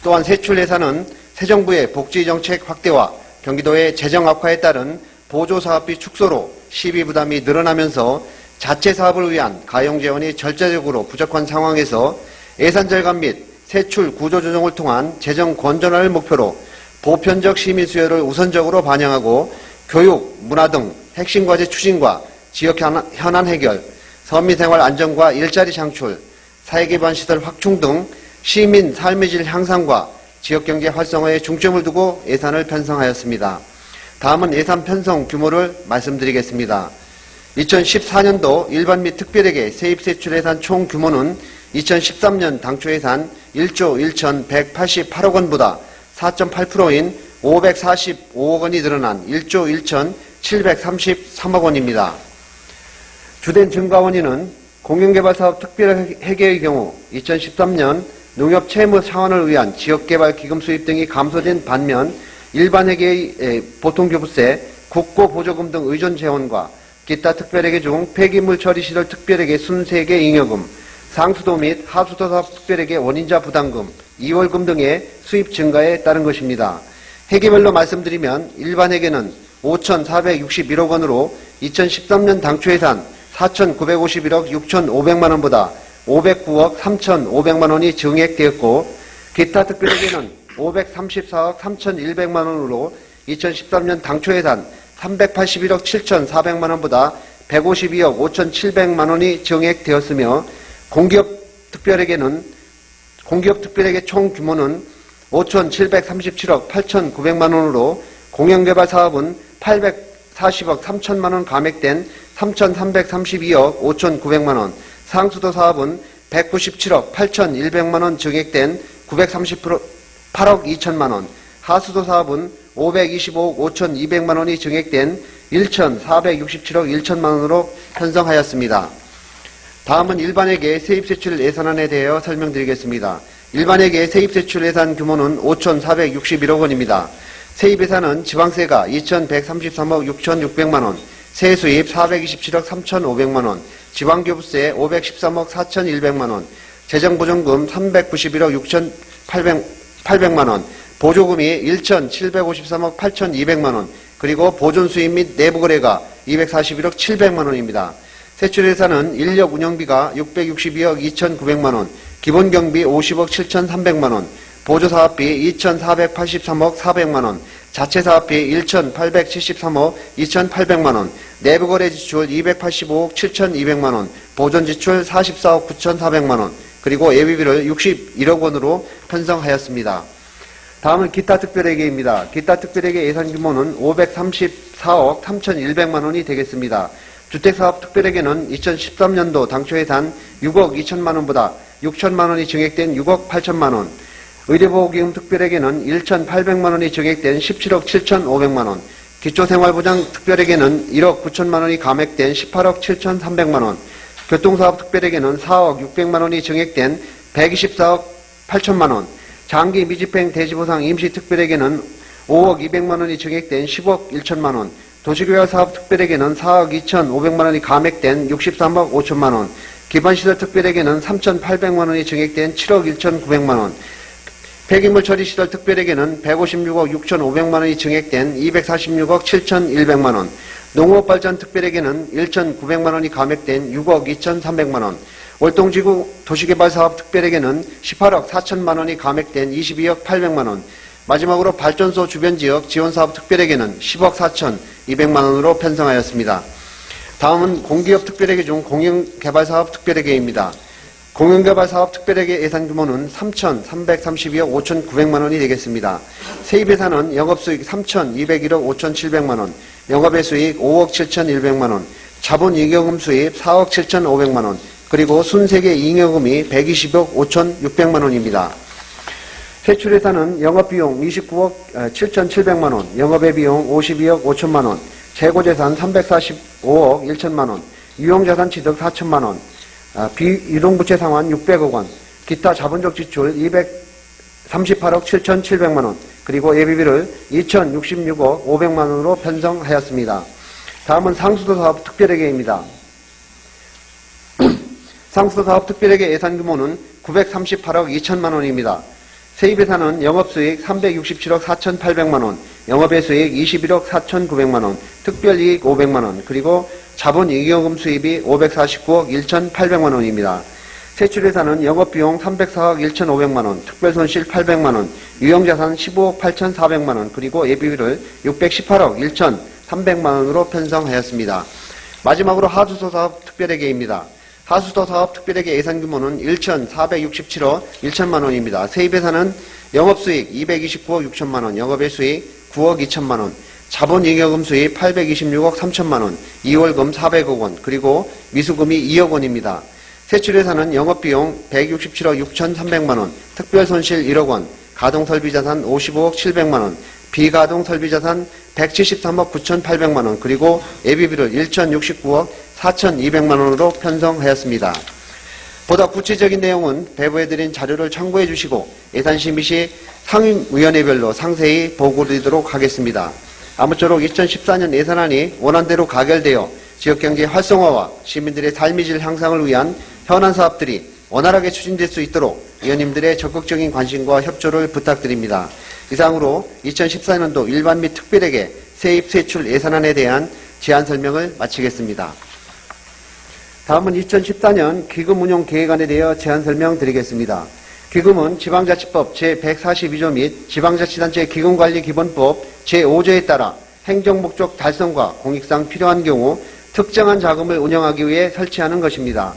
또한 세출 예산은 새 정부의 복지 정책 확대와 경기도의 재정 악화에 따른 보조 사업비 축소로 시비 부담이 늘어나면서 자체 사업을 위한 가용 재원이 절대적으로 부족한 상황에서 예산 절감 및 세출 구조 조정을 통한 재정 건전화를 목표로 보편적 시민 수요를 우선적으로 반영하고 교육, 문화 등 핵심 과제 추진과 지역 현안 해결, 서민생활 안정과 일자리 창출, 사회기반 시설 확충 등 시민 삶의 질 향상과 지역경제 활성화에 중점을 두고 예산을 편성하였습니다. 다음은 예산 편성 규모를 말씀드리겠습니다. 2014년도 일반 및 특별회계 세입세출 예산 총 규모는 2013년 당초 예산 1조 1,188억 원보다 4.8%인 545억 원이 늘어난 1조 1,733억 원입니다. 주된 증가 원인은 공영개발사업 특별회계의 경우 2013년 농협 채무 상환을 위한 지역개발기금 수입 등이 감소된 반면 일반 회계의 보통교부세, 국고보조금 등 의존 재원과 기타 특별회계 중 폐기물 처리시설 특별회계 순세계 잉여금, 상수도 및 하수도 사업 특별회계 원인자 부담금, 이월금 등의 수입 증가에 따른 것입니다. 회계별로 말씀드리면 일반 회계는 5,461억 원으로 2013년 당초 예산 4,951억 6,500만 원보다 509억 3,500만 원이 증액되었고 기타 특별회계는 534억 3,100만 원으로 2013년 당초 예산 381억 7,400만 원보다 152억 5,700만 원이 증액되었으며 공기업 특별회계 총 규모는 5,737억 8,900만 원으로 공영개발 사업은 840억 3천만 원 감액된 3,332억 5,900만 원, 상수도 사업은 197억 8,100만 원 증액된 938억 2천만 원, 하수도 사업은 525억 5,200만 원이 증액된 1,467억 1천만 원으로 편성하였습니다. 다음은 일반회계 세입세출 예산안에 대하여 설명드리겠습니다. 일반회계 세입세출 예산 규모는 5,461억 원입니다. 세입예산은 지방세가 2,133억 6,600만 원, 세수입 427억 3,500만 원, 지방교부세 513억 4,100만 원, 재정보증금 391억 6,800만 원, 보조금이 1,753억 8,200만 원, 그리고 보존수입 및 내부거래가 241억 700만 원입니다. 세출예산은 인력 운영비가 662억 2,900만 원, 기본경비 50억 7,300만 원, 보조사업비 2,483억 400만 원, 자체사업비 1,873억 2,800만 원, 내부거래 지출 285억 7,200만 원, 보존지출 44억 9,400만 원, 그리고 예비비를 61억 원으로 편성하였습니다. 다음은 기타 특별회계입니다. 기타 특별회계 예산 규모는 534억 3,100만 원이 되겠습니다. 주택사업 특별회계는 2013년도 당초 예산 6억 2천만 원보다 6천만 원이 증액된 6억 8천만 원, 의료보호기금 특별회계는 1,800만 원이 증액된 17억 7,500만 원, 기초생활보장 특별회계는 1억 9천만 원이 감액된 18억 7,300만 원, 교통사업 특별회계는 4억 600만 원이 증액된 124억 8천만 원, 장기 미집행 대지보상 임시특별회계는 5억 200만 원이 증액된 10억 1천만 원, 도시개발사업 특별회계는 4억 2,500만 원이 감액된 63억 5천만 원, 기반시설 특별회계는 3,800만 원이 증액된 7억 1,900만 원, 폐기물 처리시설 특별회계는 156억 6,500만 원이 증액된 246억 7,100만 원, 농업발전 특별회계는 1,900만 원이 감액된 6억 2,300만 원, 월동지구 도시개발사업 특별회계는 18억 4천만 원이 감액된 22억 800만 원, 마지막으로 발전소 주변지역 지원사업 특별회계는 10억 4,200만 원으로 편성하였습니다. 다음은 공기업 특별회계 중 공영개발사업 특별회계입니다. 공영개발사업 특별회계 예산 규모는 3,332억 5,900만 원이 되겠습니다. 세입예산은 영업수익 3,201억 5,700만 원, 영업외수익 5억 7,100만 원, 자본잉여금 수입 4억 7,500만 원, 그리고 순세계 잉여금이 120억 5,600만 원입니다. 세출예산은 영업비용 29억 7,700만 원, 영업외비용 52억 5천만 원, 재고재산 345억 1천만 원, 유용자산 취득 4천만 원, 비유동부채 상환 600억 원, 기타 자본적 지출 238억 7,700만 원, 그리고 예비비를 2,066억 500만 원으로 편성하였습니다. 다음은 상수도사업 특별회계입니다. 상수도사업 특별회계 예산 규모는 938억 2천만 원입니다. 세입예산은 영업수익 367억 4,800만 원, 영업외수익 21억 4,900만 원, 특별이익 500만 원, 그리고 자본잉여금 수입이 549억 1,800만 원입니다. 세출예산은 영업비용 304억 1,500만 원, 특별손실 800만 원, 유형자산 15억 8,400만 원, 그리고 예비비를 618억 1,300만 원으로 편성하였습니다. 마지막으로 하수도 사업 특별회계입니다. 하수도 사업 특별회계 예산 규모는 1,467억 1천만 원입니다. 세입예산은 영업수익 229억 6천만 원, 영업외수익 9억 2천만 원, 자본잉여금 수입 826억 3천만 원, 이월금 400억 원, 그리고 미수금이 2억 원입니다. 세출예산은 영업비용 167억 6,300만 원, 특별손실 1억 원, 가동설비자산 55억 700만 원, 비가동설비자산 173억 9,800만 원, 그리고 예비비를 1,069억 4,200만 원으로 편성하였습니다. 보다 구체적인 내용은 배부해드린 자료를 참고해 주시고 예산심의 시 상임위원회별로 상세히 보고드리도록 하겠습니다. 아무쪼록 2014년 예산안이 원안대로 가결되어 지역경제 활성화와 시민들의 삶의 질 향상을 위한 현안 사업들이 원활하게 추진될 수 있도록 위원님들의 적극적인 관심과 협조를 부탁드립니다. 이상으로 2014년도 일반 및 특별회계 세입 세출 예산안에 대한 제안 설명을 마치겠습니다. 다음은 2014년 기금 운용 계획안에 대해 제안 설명드리겠습니다. 기금은 지방자치법 제142조 및 지방자치단체 기금관리기본법 제5조에 따라 행정목적 달성과 공익상 필요한 경우 특정한 자금을 운영하기 위해 설치하는 것입니다.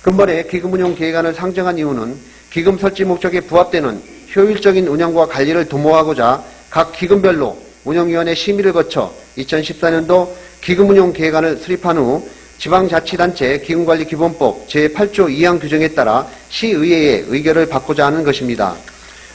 근본에 기금운용 계획안을 상정한 이유는 기금 설치 목적에 부합되는 효율적인 운영과 관리를 도모하고자 각 기금별로 운영위원회 심의를 거쳐 2014년도 기금운용 계획안을 수립한 후 지방자치단체 기금관리기본법 제8조 2항 규정에 따라 시의회의 의결을 받고자 하는 것입니다.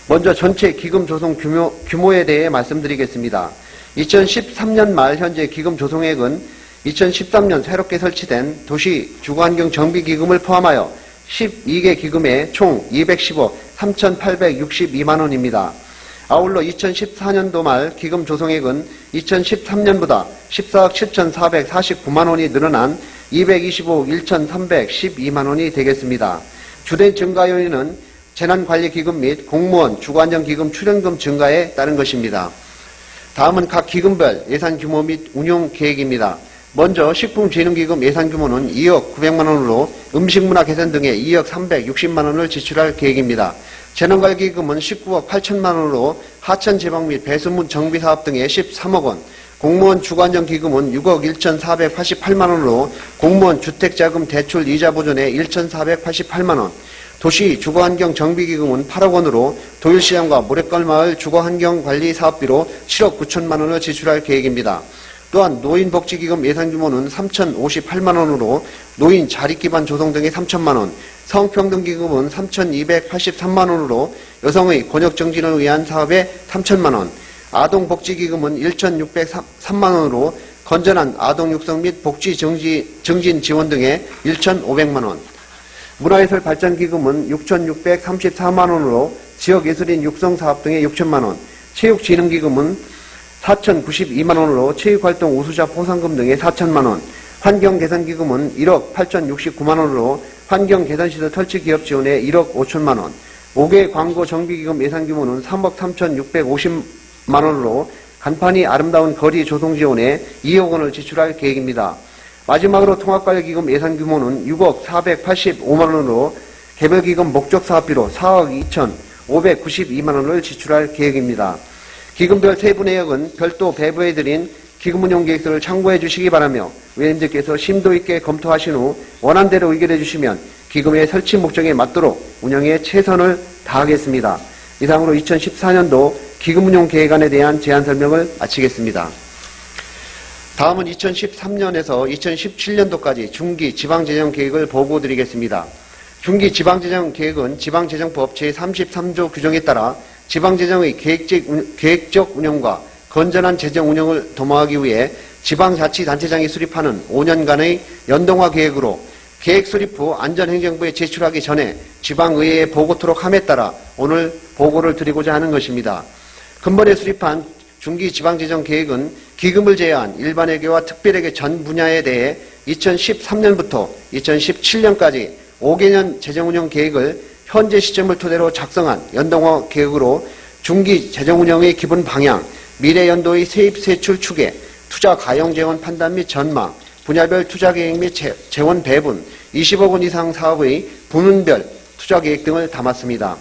먼저 전체 기금 조성 규모에 대해 말씀드리겠습니다. 2013년 말 현재 기금 조성액은 2013년 새롭게 설치된 도시 주거환경 정비기금을 포함하여 12개 기금에 총 210억 3,862만 원입니다. 아울러 2014년도 말 기금 조성액은 2013년보다 14억 7,449만 원이 늘어난 225억 1,312만 원이 되겠습니다. 주된 증가 요인은 재난관리기금 및 공무원 주거안정기금 출연금 증가에 따른 것입니다. 다음은 각 기금별 예산 규모 및 운용 계획입니다. 먼저 식품진흥기금 예산 규모는 2억 900만 원으로 음식문화 개선 등에 2억 360만 원을 지출할 계획입니다. 재난관리기금은 19억 8천만 원으로 하천 제방 및 배수문 정비 사업 등에 13억 원, 공무원 주거안정기금은 6억 1,488만 원으로 공무원 주택자금 대출 이자 보전에 1,488만 원, 도시 주거환경 정비기금은 8억 원으로 도일시장과 모래걸마을 주거환경관리 사업비로 7억 9천만 원을 지출할 계획입니다. 또한 노인복지기금 예산 규모는 3,058만 원으로 노인 자립기반 조성 등에 3천만 원, 성평등기금은 3,283만 원으로 여성의 권역정진을 위한 사업에 3천만 원, 아동복지기금은 1,603만 원으로 건전한 아동육성 및 복지 증진 지원 등에 1,500만 원, 문화예술 발전기금은 6,634만 원으로 지역예술인 육성사업 등에 6천만 원, 체육진흥기금은 4,092만 원으로 체육활동 우수자 포상금 등에 4천만 원, 환경개선기금은 1억 8,069만 원으로 환경개선시설 설치 기업 지원에 1억 5천만 원, 5개 광고 정비기금 예산 규모는 3억 3,650만 원으로 간판이 아름다운 거리 조성 지원에 2억 원을 지출할 계획입니다. 마지막으로 통합관리기금 예산 규모는 6억 485만 원으로 개별기금 목적사업비로 4억 2,592만 원을 지출할 계획입니다. 기금별 세부 내역은 별도 배부해드린 기금운용계획서를 참고해 주시기 바라며 위원님들께서 심도 있게 검토하신 후 원안대로 의결해 주시면 기금의 설치 목적에 맞도록 운영에 최선을 다하겠습니다. 이상으로 2014년도 기금운용계획안에 대한 제안 설명을 마치겠습니다. 다음은 2013년에서 2017년도까지 중기 지방재정계획을 보고드리겠습니다. 중기 지방재정계획은 지방재정법 제33조 규정에 따라 지방재정의 계획적 운영과 건전한 재정 운영을 도모하기 위해 지방자치단체장이 수립하는 5년간의 연동화 계획으로 계획 수립 후 안전행정부에 제출하기 전에 지방의회에 보고토록 함에 따라 오늘 보고를 드리고자 하는 것입니다. 근본에 수립한 중기 지방재정계획은 기금을 제외한 일반회계와 특별회계 전 분야에 대해 2013년부터 2017년까지 5개년 재정운영 계획을 현재 시점을 토대로 작성한 연동화 계획으로 중기 재정운영의 기본 방향, 미래연도의 세입 세출 추계, 투자 가용 재원 판단 및 전망, 분야별 투자 계획 및 재원 배분, 20억 원 이상 사업의 부문별 투자 계획 등을 담았습니다.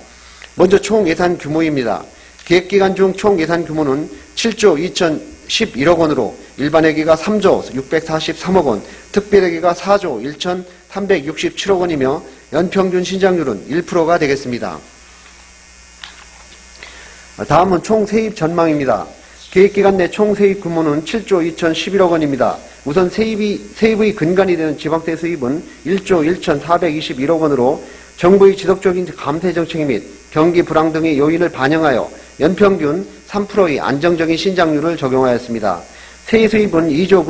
먼저 총 예산 규모입니다. 계획기간 중 총 예산 규모는 7조 2,011억 원으로 일반회계가 3조 643억 원, 특별회계가 4조 1,367억 원이며 연평균 신장률은 1%가 되겠습니다. 다음은 총 세입 전망입니다. 계획기간 내 총 세입 규모는 7조 2,011억 원입니다. 우선 세입의 근간이 되는 지방세 수입은 1조 1,421억 원으로 정부의 지속적인 감세 정책 및 경기 불황 등의 요인을 반영하여 연평균 3%의 안정적인 신장률을 적용하였습니다. 세입 수입은 2조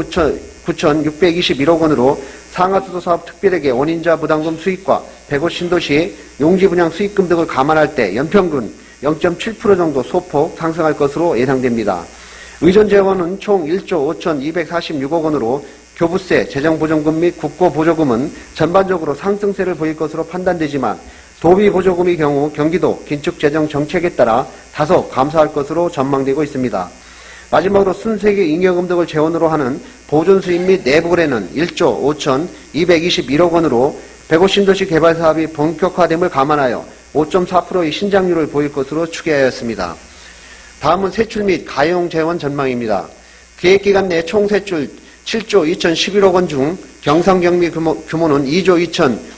9,621억 원으로 상하수도사업 특별회계 원인자 부담금 수익과 100호 신도시 용지 분양 수익금 등을 감안할 때 연평균 0.7% 정도 소폭 상승할 것으로 예상됩니다. 의존 재원은 총 1조 5,246억 원으로 교부세, 재정보조금 및 국고보조금은 전반적으로 상승세를 보일 것으로 판단되지만 도비보조금의 경우 경기도 긴축재정 정책에 따라 다소 감소할 것으로 전망되고 있습니다. 마지막으로 순세계 잉여금 등을 재원으로 하는 보존 수입 및 내부 거래는 1조 5,221억 원으로 150신도시 개발 사업이 본격화됨을 감안하여 5.4%의 신장률을 보일 것으로 추계하였습니다. 다음은 세출 및 가용 재원 전망입니다. 계획기간 내 총 세출 7조 2,011억 원 중 경상경비 규모는 2조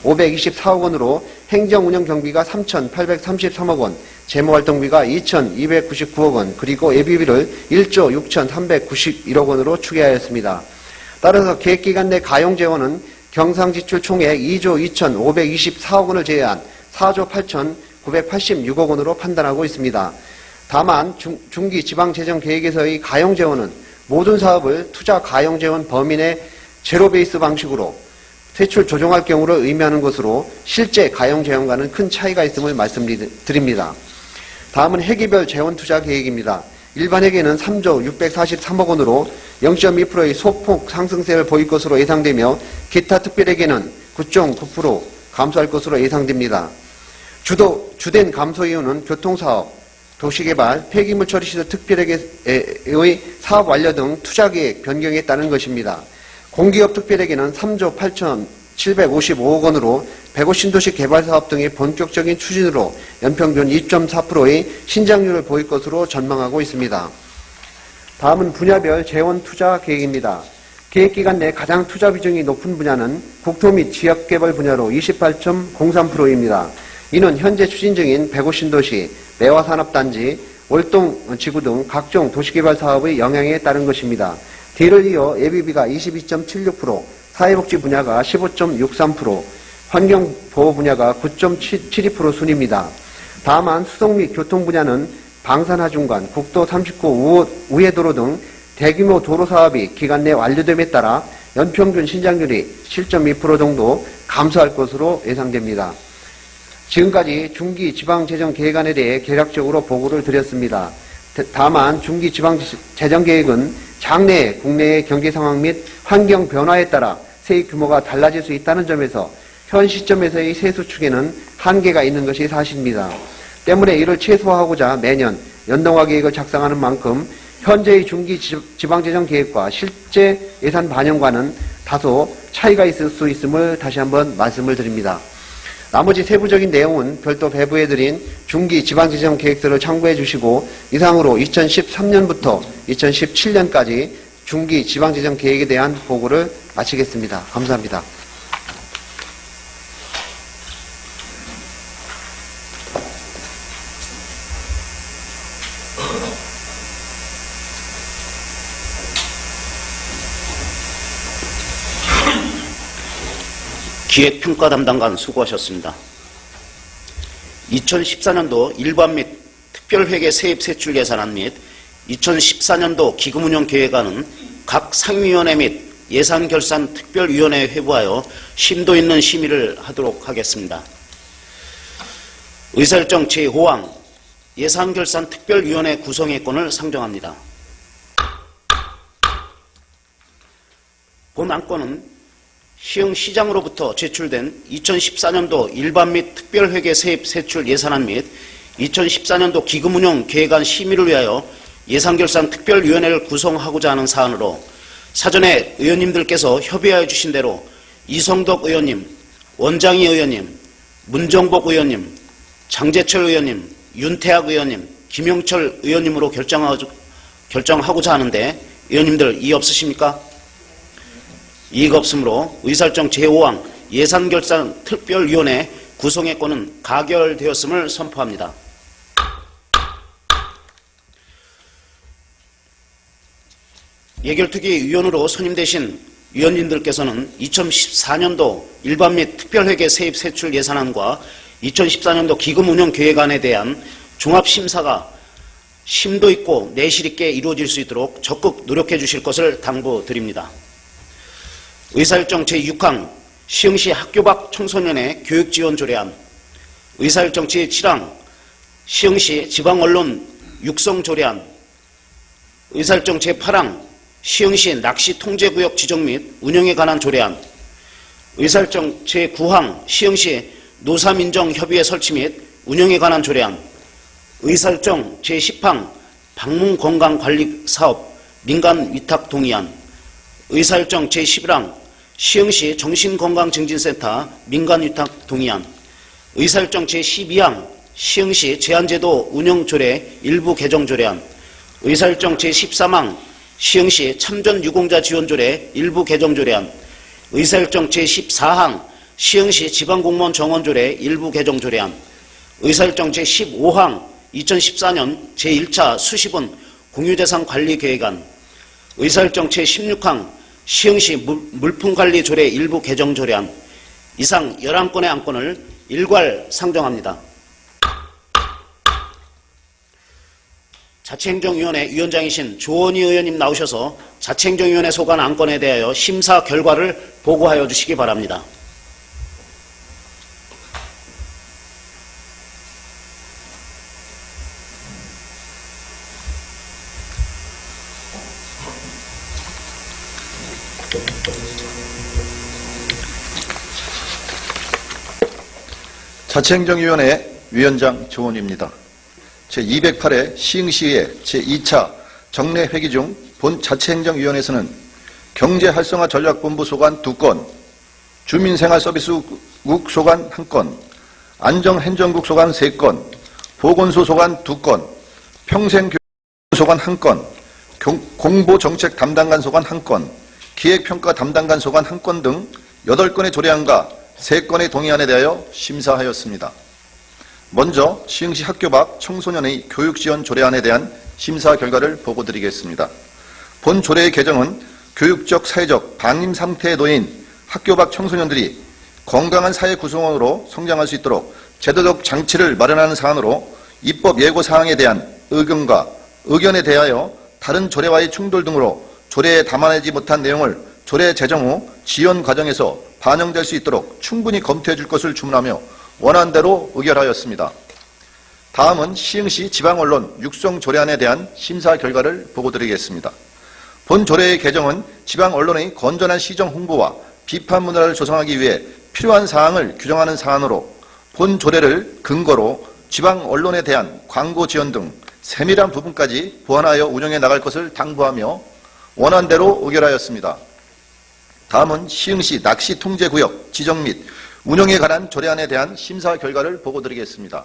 2,524억 원으로 행정운영 경비가 3,833억 원, 재무활동비가 2,299억 원, 그리고 예비비를 1조 6,391억 원으로 추계하였습니다. 따라서 계획기간 내 가용재원은 경상지출 총액 2조 2,524억 원을 제외한 4조 8,986억 원으로 판단하고 있습니다. 다만 중기 지방재정계획에서의 가용재원은 모든 사업을 투자 가용재원 범위 내 제로베이스 방식으로 세출 조정할 경우를 의미하는 것으로 실제 가용재원과는 큰 차이가 있음을 말씀드립니다. 다음은 회계별 재원투자 계획입니다. 일반 회계는 3조 643억 원으로 0.2%의 소폭 상승세를 보일 것으로 예상되며 기타 특별회계는 9.9% 감소할 것으로 예상됩니다. 주된 감소 이유는 교통사업, 도시개발, 폐기물 처리시설 특별회계의 사업 완료 등 투자계획 변경에 따른 것입니다. 공기업 특별회계는 3조 8,755억 원으로 150신도시 개발사업 등의 본격적인 추진으로 연평균 2.4%의 신장률을 보일 것으로 전망하고 있습니다. 다음은 분야별 재원 투자 계획입니다. 계획기간 내 가장 투자 비중이 높은 분야는 국토 및 지역개발 분야로 28.03%입니다. 이는 현재 추진 중인 150신도시, 매화산업단지, 월동지구 등 각종 도시개발 사업의 영향에 따른 것입니다. 뒤를 이어 예비비가 22.76%, 사회복지 분야가 15.63%, 환경보호 분야가 9.72% 순입니다. 다만 수송 및 교통 분야는 방산하중간, 국도 39 우회도로 등 대규모 도로 사업이 기간 내 완료됨에 따라 연평균 신장률이 7.2% 정도 감소할 것으로 예상됩니다. 지금까지 중기 지방재정계획안에 대해 개략적으로 보고를 드렸습니다. 다만 중기 지방재정계획은 장래 국내의 경제 상황 및 환경 변화에 따라 세입 규모가 달라질 수 있다는 점에서 현 시점에서의 세수 축에는 한계가 있는 것이 사실입니다. 때문에 이를 최소화하고자 매년 연동화 계획을 작성하는 만큼 현재의 중기 지방재정계획과 실제 예산 반영과는 다소 차이가 있을 수 있음을 다시 한번 말씀을 드립니다. 나머지 세부적인 내용은 별도 배부해드린 중기 지방재정계획서를 참고해 주시고 이상으로 2013년부터 2017년까지 중기 지방재정계획에 대한 보고를 마치겠습니다. 감사합니다. 기획평가 담당관 수고하셨습니다. 2014년도 일반 및 특별회계 세입 세출 예산안 및 2014년도 기금운용 계획안은 각 상임위원회 및 예산결산 특별위원회에 회부하여 심도 있는 심의를 하도록 하겠습니다. 의사일정 제5항 예산결산 특별위원회 구성의권을 상정합니다. 본 안건은 시흥시장으로부터 제출된 2014년도 일반 및 특별회계 세입 세출 예산안 및 2014년도 기금운용 계획안 심의를 위하여 예산결산 특별위원회를 구성하고자 하는 사안으로 사전에 의원님들께서 협의하여 주신 대로 이성덕 의원님, 원장희 의원님, 문정복 의원님, 장재철 의원님, 윤태학 의원님, 김영철 의원님으로 결정하고자 하는데 의원님들 이의 없으십니까? 이의가 없으므로 의사일정 제5항 예산결산 특별위원회 구성의 건은 가결되었음을 선포합니다. 예결특위 위원으로 선임되신 위원님들께서는 2014년도 일반 및 특별회계 세입 세출 예산안과 2014년도 기금운용계획안에 대한 종합심사가 심도 있고 내실 있게 이루어질 수 있도록 적극 노력해 주실 것을 당부드립니다. 의사일정 제6항 시흥시 학교 밖 청소년의 교육지원 조례안, 의사일정 제7항 시흥시 지방언론 육성 조례안, 의사일정 제8항 시흥시 낚시 통제구역 지정 및 운영에 관한 조례안, 의사일정 제9항 시흥시 노사민정협의회 설치 및 운영에 관한 조례안, 의사일정 제10항 방문건강관리사업 민간위탁 동의안, 의사일정 제11항 시흥시 정신건강증진센터 민간위탁 동의안, 의사일정 제12항 시흥시 제한제도 운영조례 일부 개정조례안, 의사일정 제13항 시흥시 참전유공자 지원조례 일부 개정조례안, 의사일정 제14항 시흥시 지방공무원 정원조례 일부 개정조례안, 의사일정 제15항 2014년 제1차 수시본 공유재산 관리계획안, 의사일정 제16항 시흥시 물품관리조례 일부 개정조례안, 이상 11건의 안건을 일괄 상정합니다. 자치행정위원회 위원장이신 조원희 의원님 나오셔서 자치행정위원회 소관 안건에 대하여 심사 결과를 보고하여 주시기 바랍니다. 자치행정위원회 위원장 조원입니다. 제208회 시흥시의 제2차 정례회기 중 본 자치행정위원회에서는 경제활성화전략본부 소관 2건, 주민생활서비스국 소관 1건, 안정행정국 소관 3건, 보건소 소관 2건, 평생교육 소관 1건, 공보정책 담당관 소관 1건, 기획평가 담당관 소관 1건 등 8건의 조례안과 3건의 동의안에 대하여 심사하였습니다. 먼저 시흥시 학교 밖 청소년의 교육지원 조례안에 대한 심사 결과를 보고드리겠습니다. 본 조례의 개정은 교육적, 사회적 방임 상태에 놓인 학교 밖 청소년들이 건강한 사회 구성원으로 성장할 수 있도록 제도적 장치를 마련하는 사안으로 입법 예고 사항에 대한 의견과 의견에 대하여 다른 조례와의 충돌 등으로 조례에 담아내지 못한 내용을 조례 제정 후 지연 과정에서 반영될 수 있도록 충분히 검토해 줄 것을 주문하며 원안대로 의결하였습니다. 다음은 시흥시 지방언론 육성 조례안에 대한 심사 결과를 보고드리겠습니다. 본 조례의 개정은 지방언론의 건전한 시정 홍보와 비판 문화를 조성하기 위해 필요한 사항을 규정하는 사안으로 본 조례를 근거로 지방언론에 대한 광고 지원 등 세밀한 부분까지 보완하여 운영해 나갈 것을 당부하며 원안대로 의결하였습니다. 다음은 시흥시 낚시통제구역 지정 및 운영에 관한 조례안에 대한 심사 결과를 보고드리겠습니다.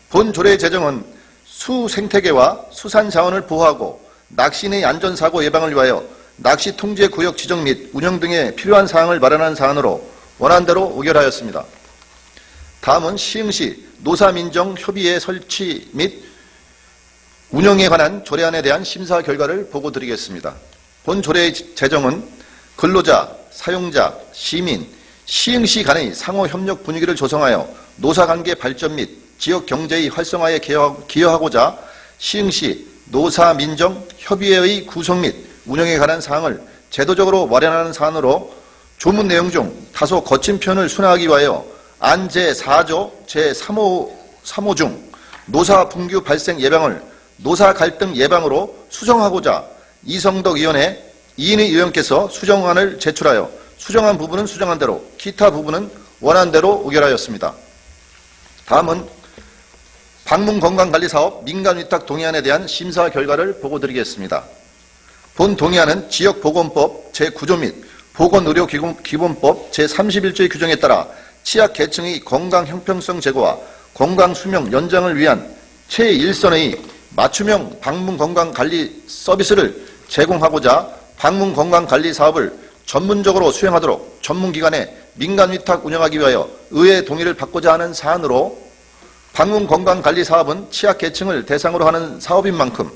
본 조례 제정은 수생태계와 수산자원을 보호하고 낚시인의 안전사고 예방을 위하여 낚시통제구역 지정 및 운영 등에 필요한 사항을 마련한 사안으로 원안대로 의결하였습니다. 다음은 시흥시 노사민정협의회 설치 및 운영에 관한 조례안에 대한 심사 결과를 보고드리겠습니다. 본 조례의 제정은 근로자, 사용자, 시민, 시흥시 간의 상호협력 분위기를 조성하여 노사관계 발전 및 지역경제의 활성화에 기여하고자 시흥시 노사민정협의회의 구성 및 운영에 관한 사항을 제도적으로 마련하는 사안으로 조문 내용 중 다소 거친 표현을 순화하기 위하여 안 제4조 제3호 중 노사 분규 발생 예방을 노사 갈등 예방으로 수정하고자 이성덕 의원의 이인희 의원께서 수정안을 제출하여 수정한 부분은 수정한 대로, 기타 부분은 원안대로 의결하였습니다. 다음은 방문건강관리사업 민간위탁 동의안에 대한 심사 결과를 보고드리겠습니다. 본 동의안은 지역보건법 제9조 및 보건의료기본법 제31조의 규정에 따라 취약계층의 건강 형평성 제고와 건강수명 연장을 위한 최일선의 맞춤형 방문건강관리 서비스를 제공하고자 방문건강관리 사업을 전문적으로 수행하도록 전문기관에 민간위탁 운영하기 위하여 의회 동의를 받고자 하는 사안으로 방문건강관리 사업은 취약계층을 대상으로 하는 사업인 만큼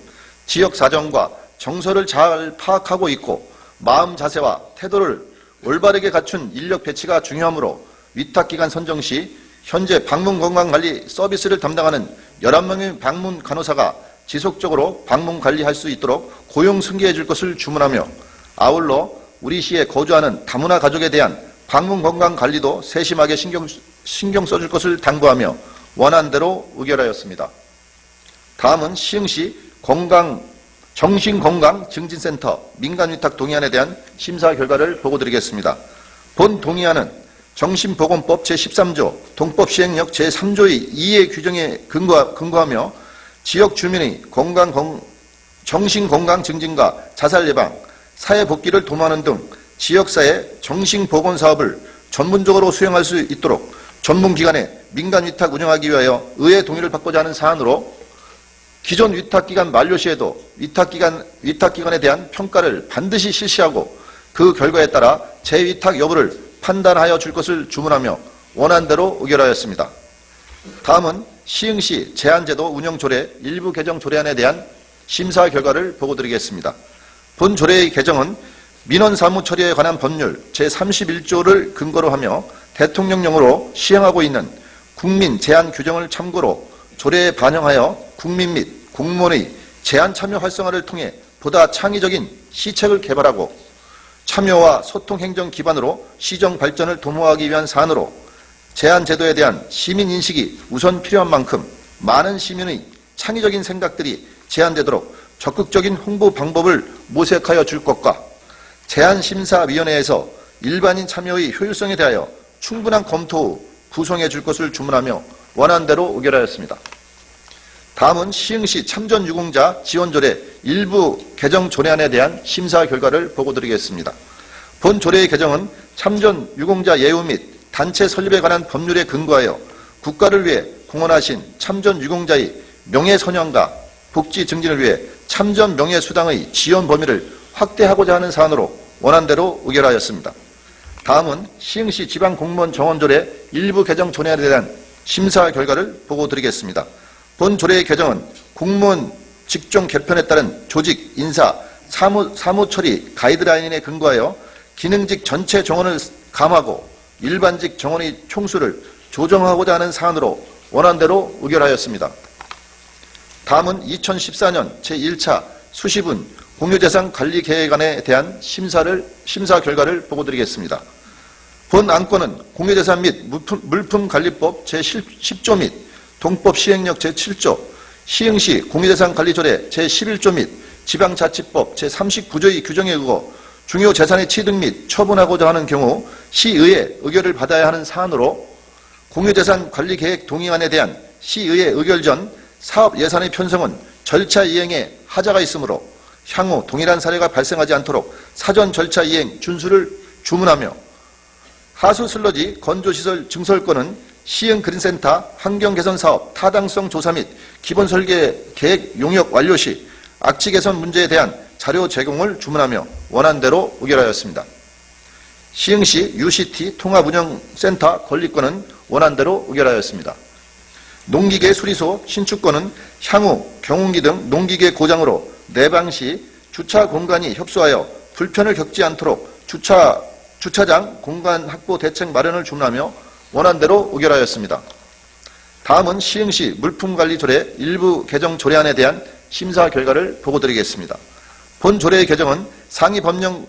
지역사정과 정서를 잘 파악하고 있고 마음 자세와 태도를 올바르게 갖춘 인력 배치가 중요하므로 위탁기관 선정 시 현재 방문건강관리 서비스를 담당하는 11명의 방문 간호사가 지속적으로 방문 관리할 수 있도록 고용 승계해 줄 것을 주문하며 아울러 우리 시에 거주하는 다문화 가족에 대한 방문 건강 관리도 세심하게 신경 써줄 것을 당부하며 원안대로 의결하였습니다. 다음은 시흥시 정신건강증진센터 민간위탁 동의안에 대한 심사 결과를 보고드리겠습니다. 본 동의안은 정신보건법 제13조 동법 시행령 제3조의 2의 규정에 근거하며 지역 주민의 정신건강 증진과 자살 예방, 사회 복귀를 도모하는 등 지역사회 정신보건 사업을 전문적으로 수행할 수 있도록 전문기관에 민간 위탁 운영하기 위하여 의회 동의를 받고자 하는 사안으로 기존 위탁기간 만료 시에도 위탁기관에 대한 평가를 반드시 실시하고 그 결과에 따라 재위탁 여부를 판단하여 줄 것을 주문하며 원안대로 의결하였습니다. 다음은 시흥시 제한제도 운영조례 일부 개정 조례안에 대한 심사 결과를 보고드리겠습니다. 본 조례의 개정은 민원 사무 처리에 관한 법률 제31조를 근거로 하며 대통령령으로 시행하고 있는 국민 제한 규정을 참고로 조례에 반영하여 국민 및 공무원의 제한 참여 활성화를 통해 보다 창의적인 시책을 개발하고 참여와 소통 행정 기반으로 시정 발전을 도모하기 위한 사안으로 제한 제도에 대한 시민 인식이 우선 필요한 만큼 많은 시민의 창의적인 생각들이 제한되도록 적극적인 홍보 방법을 모색하여 줄 것과 제한심사위원회에서 일반인 참여의 효율성에 대하여 충분한 검토 후 구성해 줄 것을 주문하며 원안대로 의결하였습니다. 다음은 시흥시 참전유공자 지원조례 일부 개정 조례안에 대한 심사 결과를 보고드리겠습니다. 본 조례의 개정은 참전유공자 예우 및 단체 설립에 관한 법률에 근거하여 국가를 위해 공헌하신 참전유공자의 명예선양과 복지 증진을 위해 참전 명예수당의 지원 범위를 확대하고자 하는 사안으로 원안대로 의결하였습니다. 다음은 시흥시 지방공무원 정원조례 일부 개정 조례안에 대한 심사 결과를 보고드리겠습니다. 본 조례의 개정은 공무원 직종 개편에 따른 조직, 인사, 사무 처리 가이드라인에 근거하여 기능직 전체 정원을 감하고 일반직 정원의 총수를 조정하고자 하는 사안으로 원안대로 의결하였습니다. 다음은 2014년 제1차 수시분 공유재산 관리 계획안에 대한 심사 결과를 보고드리겠습니다. 본 안건은 공유재산 및 물품관리법 제10조 및 동법 시행령 제7조, 시흥시 공유재산관리조례 제11조 및 지방자치법 제39조의 규정에 의거 중요 재산의 취득 및 처분하고자 하는 경우 시의회 의결을 받아야 하는 사안으로 공유재산관리계획 동의안에 대한 시의회 의결 전 사업 예산의 편성은 절차 이행에 하자가 있으므로 향후 동일한 사례가 발생하지 않도록 사전 절차 이행 준수를 주문하며 하수 슬러지 건조시설 증설권은 시흥 그린센터 환경개선사업 타당성 조사 및 기본설계 계획 용역 완료 시 악취 개선 문제에 대한 자료 제공을 주문하며 원안대로 의결하였습니다. 시흥시 UCT 통합운영센터 건립권은 원안대로 의결하였습니다. 농기계 수리소 신축권은 향후 경운기 등 농기계 고장으로 내방 시 주차 공간이 협소하여 불편을 겪지 않도록 주차장 공간 확보 대책 마련을 주문하며 원안대로 의결하였습니다. 다음은 시흥시 물품관리조례 일부 개정 조례안에 대한 심사 결과를 보고드리겠습니다. 본 조례의 개정은 상위 법령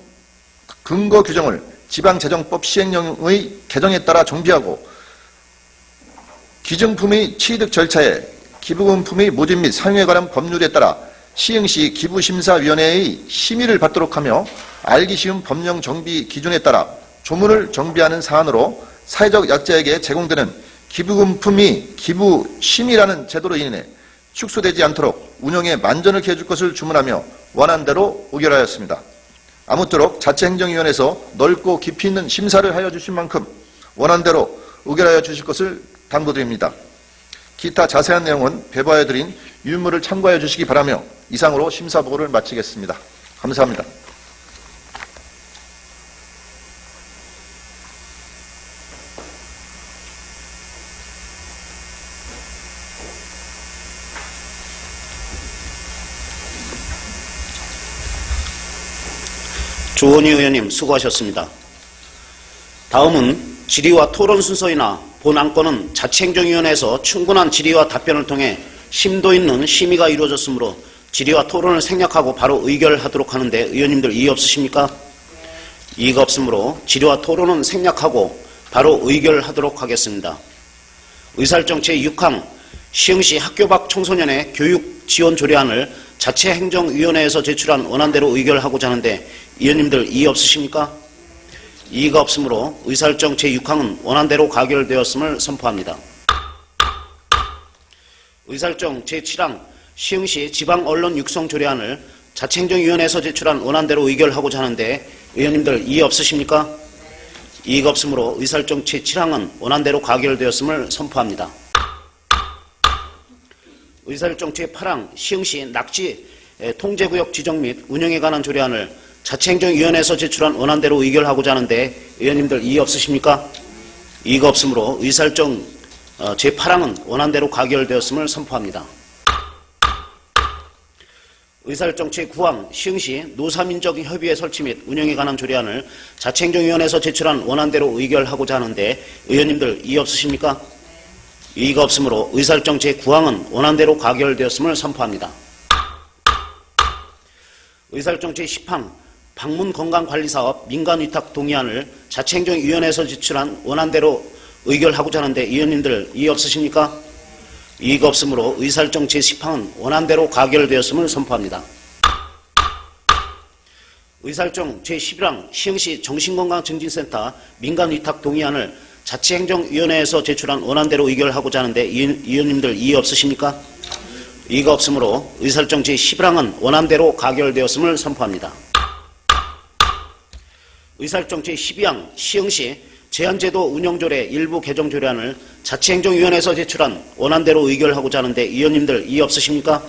근거 규정을 지방재정법 시행령의 개정에 따라 정비하고 기증품의 취득 절차에 기부금품의 모집 및 사용에 관한 법률에 따라 시흥시 기부심사위원회의 심의를 받도록 하며 알기 쉬운 법령 정비 기준에 따라 조문을 정비하는 사안으로 사회적 약자에게 제공되는 기부금품이 기부심의라는 제도로 인해 축소되지 않도록 운영에 만전을 기해 줄 것을 주문하며 원안대로 의결하였습니다. 아무쪼록 자치행정위원회에서 넓고 깊이 있는 심사를 하여 주신 만큼 원안대로 의결하여 주실 것을 당부드립니다. 기타 자세한 내용은 배부하여 드린 유인물을 참고하여 주시기 바라며 이상으로 심사 보고를 마치겠습니다. 감사합니다. 조원희 의원님 수고하셨습니다. 다음은 질의와 토론 순서이나 본 안건은 자치행정위원회에서 충분한 질의와 답변을 통해 심도 있는 심의가 이루어졌으므로 질의와 토론을 생략하고 바로 의결하도록 하는데 의원님들 이의 없으십니까? 이의가 없으므로 질의와 토론은 생략하고 바로 의결하도록 하겠습니다. 의사일정 제6항 시흥시 학교 밖 청소년의 교육 지원 조례안을 자치행정위원회에서 제출한 원안대로 의결하고자 하는데 의원님들 이의 없으십니까? 이의가 없으므로 의사일정 제6항은 원안대로 가결되었음을 선포합니다. 의사일정 제7항 시흥시 지방언론 육성 조례안을 자치행정위원회에서 제출한 원안대로 의결하고자 하는데 의원님들 이의 없으십니까? 이의가 없으므로 의사일정 제7항은 원안대로 가결되었음을 선포합니다. 의사일정 제8항 시흥시 낙지 통제구역 지정 및 운영에 관한 조례안을 자치행정위원회에서 제출한 원안대로 의결하고자 하는데 의원님들 이의 없으십니까? 이의가 없으므로 의사일정 제8항은 원안대로 가결되었음을 선포합니다. 의사일정 제9항 시흥시 노사민적 협의회 설치 및 운영에 관한 조례안을 자치행정위원회에서 제출한 원안대로 의결하고자 하는데 의원님들 이의 없으십니까? 이의가 없으므로 의사일정 제9항은 원안대로 가결되었음을 선포합니다. 의사일정 제10항 방문건강관리사업 민간위탁 동의안을 자치행정위원회에서 제출한 원안대로 의결하고자 하는데 의원님들 이의 없으십니까? 이의가 없으므로 의사일정 제10항은 원안대로 가결되었음을 선포합니다. 의사일정 제11항 시흥시 정신건강증진센터 민간위탁 동의안을 자치행정위원회에서 제출한 원안대로 의결하고자 하는데 의원님들 이의 없으십니까? 이의가 없으므로 의사일정 제11항은 원안대로 가결되었음을 선포합니다. 의사일정 제12항 시흥시 제한제도 운영조례 일부 개정 조례안을 자치행정위원회에서 제출한 원안대로 의결하고자 하는데 의원님들 이의 없으십니까?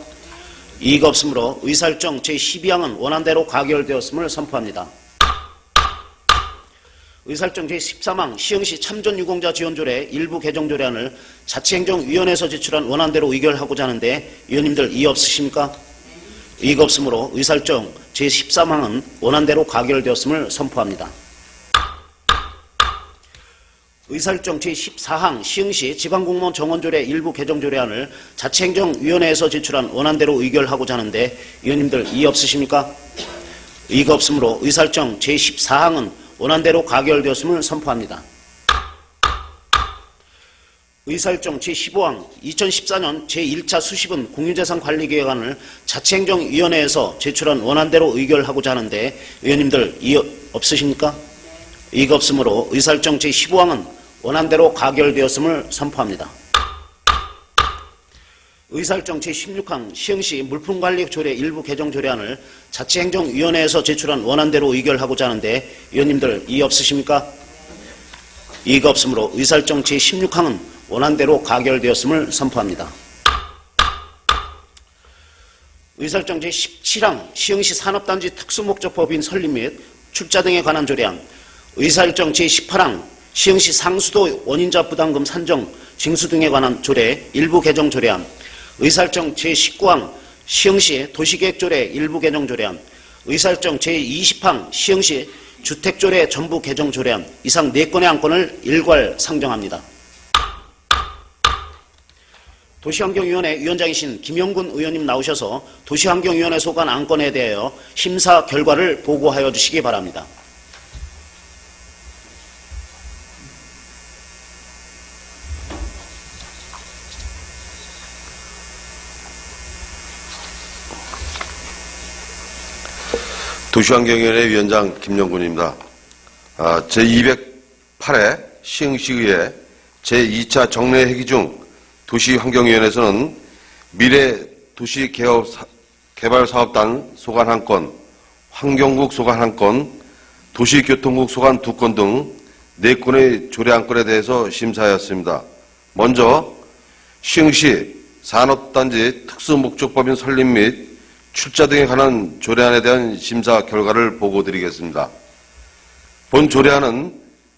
이의가 없으므로 의사일정 제12항은 원안대로 가결되었음을 선포합니다. 의사일정 제13항 시흥시 참전유공자 지원조례 일부 개정 조례안을 자치행정위원회에서 제출한 원안대로 의결하고자 하는데 의원님들 이의 없으십니까? 이의가 없으므로 의사일정 제13항은 원안대로 가결되었음을 선포합니다. 의사일정 제14항 시흥시 지방공무원 정원조례 일부 개정 조례안을 자치행정위원회에서 제출한 원안대로 의결하고자 하는데 의원님들 이의 없으십니까? 이의가 없으므로 의사일정 제14항은 원안대로 가결되었음을 선포합니다. 의사일정 제15항 2014년 제1차 수시분 공유재산관리계획안을 자치행정위원회에서 제출한 원안대로 의결하고자 하는데 의원님들 이의 없으십니까? 이의가 없으므로 의사일정 제15항은 원안대로 가결되었음을 선포합니다. 의사일정 제16항 시흥시 물품관리조례 일부 개정 조례안을 자치행정위원회에서 제출한 원안대로 의결하고자 하는데 의원님들 이의 없으십니까? 이의가 없으므로 의사일정 제16항은 원안대로 가결되었음을 선포합니다. 의사일정 제17항 시흥시 산업단지 특수목적법인 설립 및 출자 등에 관한 조례안, 의사일정 제18항 시흥시 상수도 원인자 부담금 산정, 징수 등에 관한 조례 일부 개정 조례안, 의사일정 제19항 시흥시 도시계획조례 일부 개정 조례안, 의사일정 제20항 시흥시 주택조례 전부 개정 조례안 이상 4건의 안건을 일괄 상정합니다. 도시환경위원회 위원장이신 김영군 의원님 나오셔서 도시환경위원회 소관 안건에 대하여 심사 결과를 보고하여 주시기 바랍니다. 도시환경위원회 위원장 김영군입니다. 제208회 시흥시의회 제2차 정례회기 중 도시환경위원회에서는 미래 도시개발사업단 소관 1건, 환경국 소관 1건, 도시교통국 소관 2건 등 4건의 조례 안건에 대해서 심사하였습니다. 먼저 시흥시 산업단지 특수목적법인 설립 및 출자 등에 관한 조례안에 대한 심사 결과를 보고드리겠습니다. 본 조례안은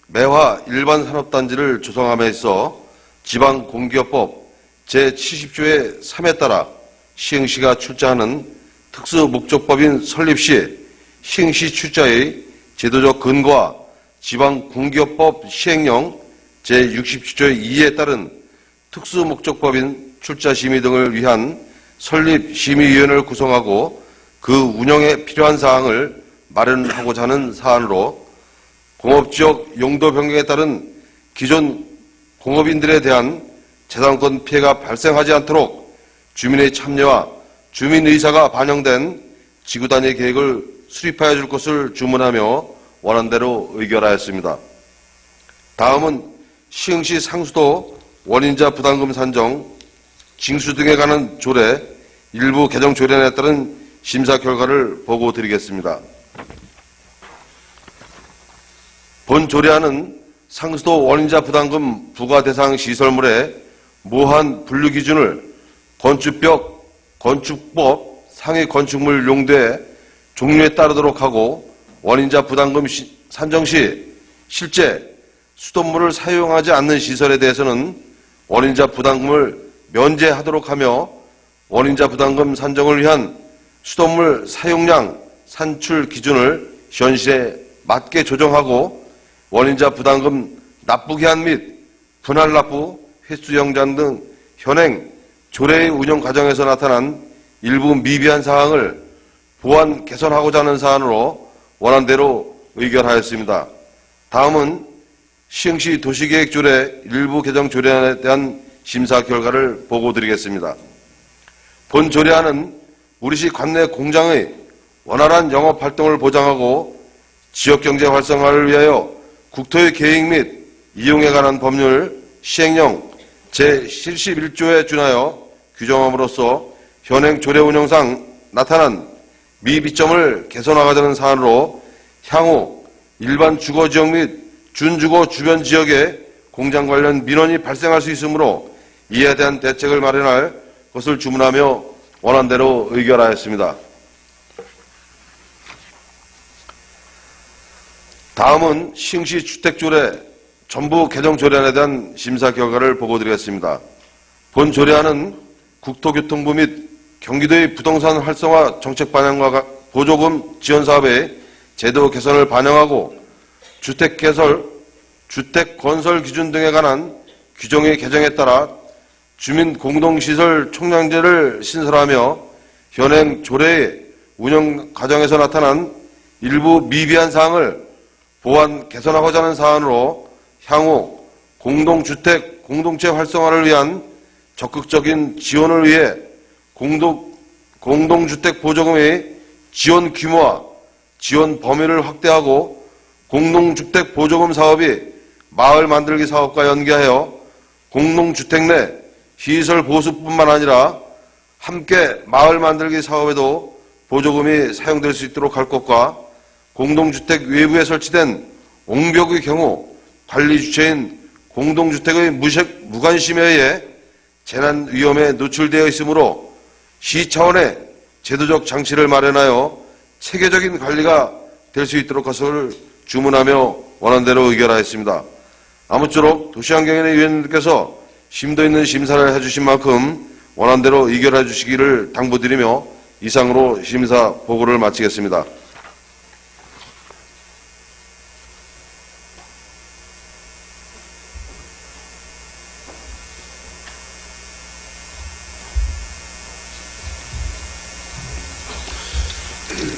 매화 일반 산업단지를 조성함에 있어 지방공기업법 제70조의 3에 따라 시흥시가 출자하는 특수목적법인 설립 시 시흥시 출자의 제도적 근거와 지방공기업법 시행령 제67조의 2에 따른 특수목적법인 출자심의 등을 위한 설립심의위원회를 구성하고 그 운영에 필요한 사항을 마련하고자 하는 사안으로 공업지역 용도 변경에 따른 기존 공업인들에 대한 재산권 피해가 발생하지 않도록 주민의 참여와 주민의사가 반영된 지구단위 계획을 수립하여 줄 것을 주문하며 원안대로 의결하였습니다. 다음은 시흥시 상수도 원인자 부담금 산정, 징수 등에 관한 조례 일부 개정 조례안에 따른 심사 결과를 보고 드리겠습니다. 본 조례안은 상수도 원인자 부담금 부과 대상 시설물의 모한 분류 기준을 건축법 상위 건축물 용도의 종류에 따르도록 하고, 원인자 부담금 산정 시 실제 수돗물을 사용하지 않는 시설에 대해서는 원인자 부담금을 면제하도록 하며, 원인자 부담금 산정을 위한 수돗물 사용량 산출 기준을 현실에 맞게 조정하고, 원인자 부담금 납부 기한 및 분할 납부 횟수 연장 등 현행 조례의 운영 과정에서 나타난 일부 미비한 사항을 보완 개선하고자 하는 사안으로 원안대로 의결하였습니다. 다음은 시흥시 도시계획조례 일부 개정 조례안에 대한 심사 결과를 보고 드리겠습니다. 본 조례안은 우리시 관내 공장의 원활한 영업 활동을 보장하고 지역경제 활성화를 위하여 국토의 계획 및 이용에 관한 법률 시행령 제71조에 준하여 규정함으로써 현행 조례 운영상 나타난 미비점을 개선하고자 사안으로 향후 일반 주거지역 및 준주거 주변 지역에 공장 관련 민원이 발생할 수 있으므로 이에 대한 대책을 마련할 것을 주문하며 원안대로 의결하였습니다. 다음은 시흥시 주택조례 전부 개정 조례안에 대한 심사 결과를 보고 드리겠습니다. 본 조례안은 국토교통부 및 경기도의 부동산 활성화 정책 반영과 보조금 지원 사업의 제도 개선을 반영하고 주택 건설 기준 등에 관한 규정의 개정에 따라 주민 공동시설 총량제를 신설하며 현행 조례의 운영 과정에서 나타난 일부 미비한 사항을 보완 개선하고자 하는 사안으로 향후 공동주택 공동체 활성화를 위한 적극적인 지원을 위해 공동주택 보조금의 지원 규모와 지원 범위를 확대하고 공동주택 보조금 사업이 마을 만들기 사업과 연계하여 공동주택 내 시설 보수뿐만 아니라 함께 마을 만들기 사업에도 보조금이 사용될 수 있도록 할 것과, 공동주택 외부에 설치된 옹벽의 경우 관리 주체인 공동주택의 무관심에 의해 재난 위험에 노출되어 있으므로 시 차원의 제도적 장치를 마련하여 체계적인 관리가 될 수 있도록 것을 주문하며 원안대로 의결하였습니다. 아무쪼록 도시환경위원회 위원님께서 심도 있는 심사를 해주신 만큼 원안대로 의결해 주시기를 당부드리며 이상으로 심사 보고를 마치겠습니다.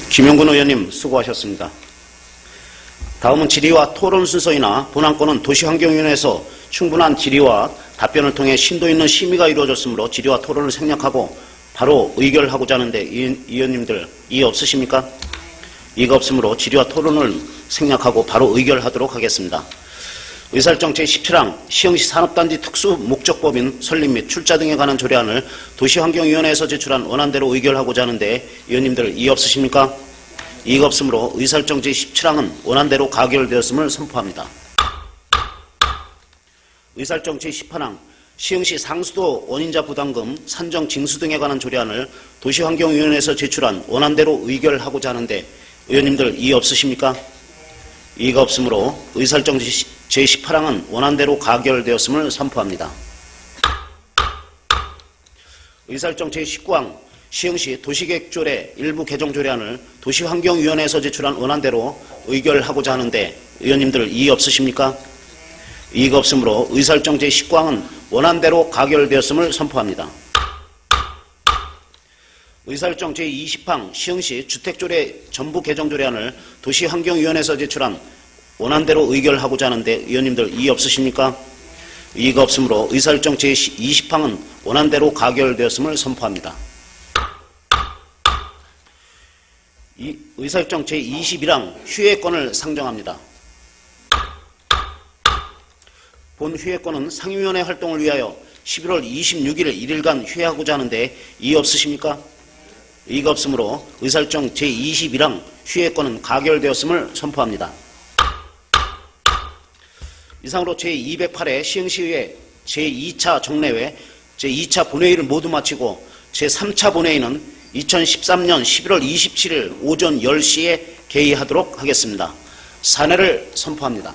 김용근 의원님 수고하셨습니다. 다음은 질의와 토론 순서이나 본안건은 도시환경위원회에서 충분한 질의와 답변을 통해 심도 있는 심의가 이루어졌으므로 질의와 토론을 생략하고 바로 의결하고자 하는데 의원님들 이의 없으십니까? 이의가 없으므로 질의와 토론을 생략하고 바로 의결하도록 하겠습니다. 의사일정 제17항 시흥시 산업단지 특수목적법인 설립 및 출자 등에 관한 조례안을 도시환경위원회에서 제출한 원안대로 의결하고자 하는데 의원님들 이의 없으십니까? 이의가 없으므로 의사일정 제17항은 원안대로 가결되었음을 선포합니다. 의사일정 제18항 시흥시 상수도 원인자 부담금 산정 징수 등에 관한 조례안을 도시환경위원회에서 제출한 원안대로 의결하고자 하는데 의원님들 이의 없으십니까? 이의가 없으므로 의사일정 제18항은 원안대로 가결되었음을 선포합니다. 의사일정 제19항 시흥시 도시계획조례 일부 개정 조례안을 도시환경위원회에서 제출한 원안대로 의결하고자 하는데 의원님들 이의 없으십니까? 이의가 없으므로 의사일정 제19항은 원안대로 가결되었음을 선포합니다. 의사일정 제20항 시흥시 주택조례 전부 개정 조례안을 도시환경위원회에서 제출한 원안대로 의결하고자 하는데 의원님들 이의 없으십니까? 이의가 없으므로 의사일정 제20항은 원안대로 가결되었음을 선포합니다. 의사일정 제21항 휴회권을 상정합니다. 본 휴회권은 상임위원회 활동을 위하여 11월 26일 1일간 휴회하고자 하는데 이의 없으십니까? 의의가 없으므로 의사일정 제21항 휴회권은 가결되었음을 선포합니다. 이상으로 제208회 시흥시의회 제2차 정례회, 제2차 본회의를 모두 마치고 제3차 본회의는 2013년 11월 27일 오전 10시에 개의하도록 하겠습니다. 사내를 선포합니다.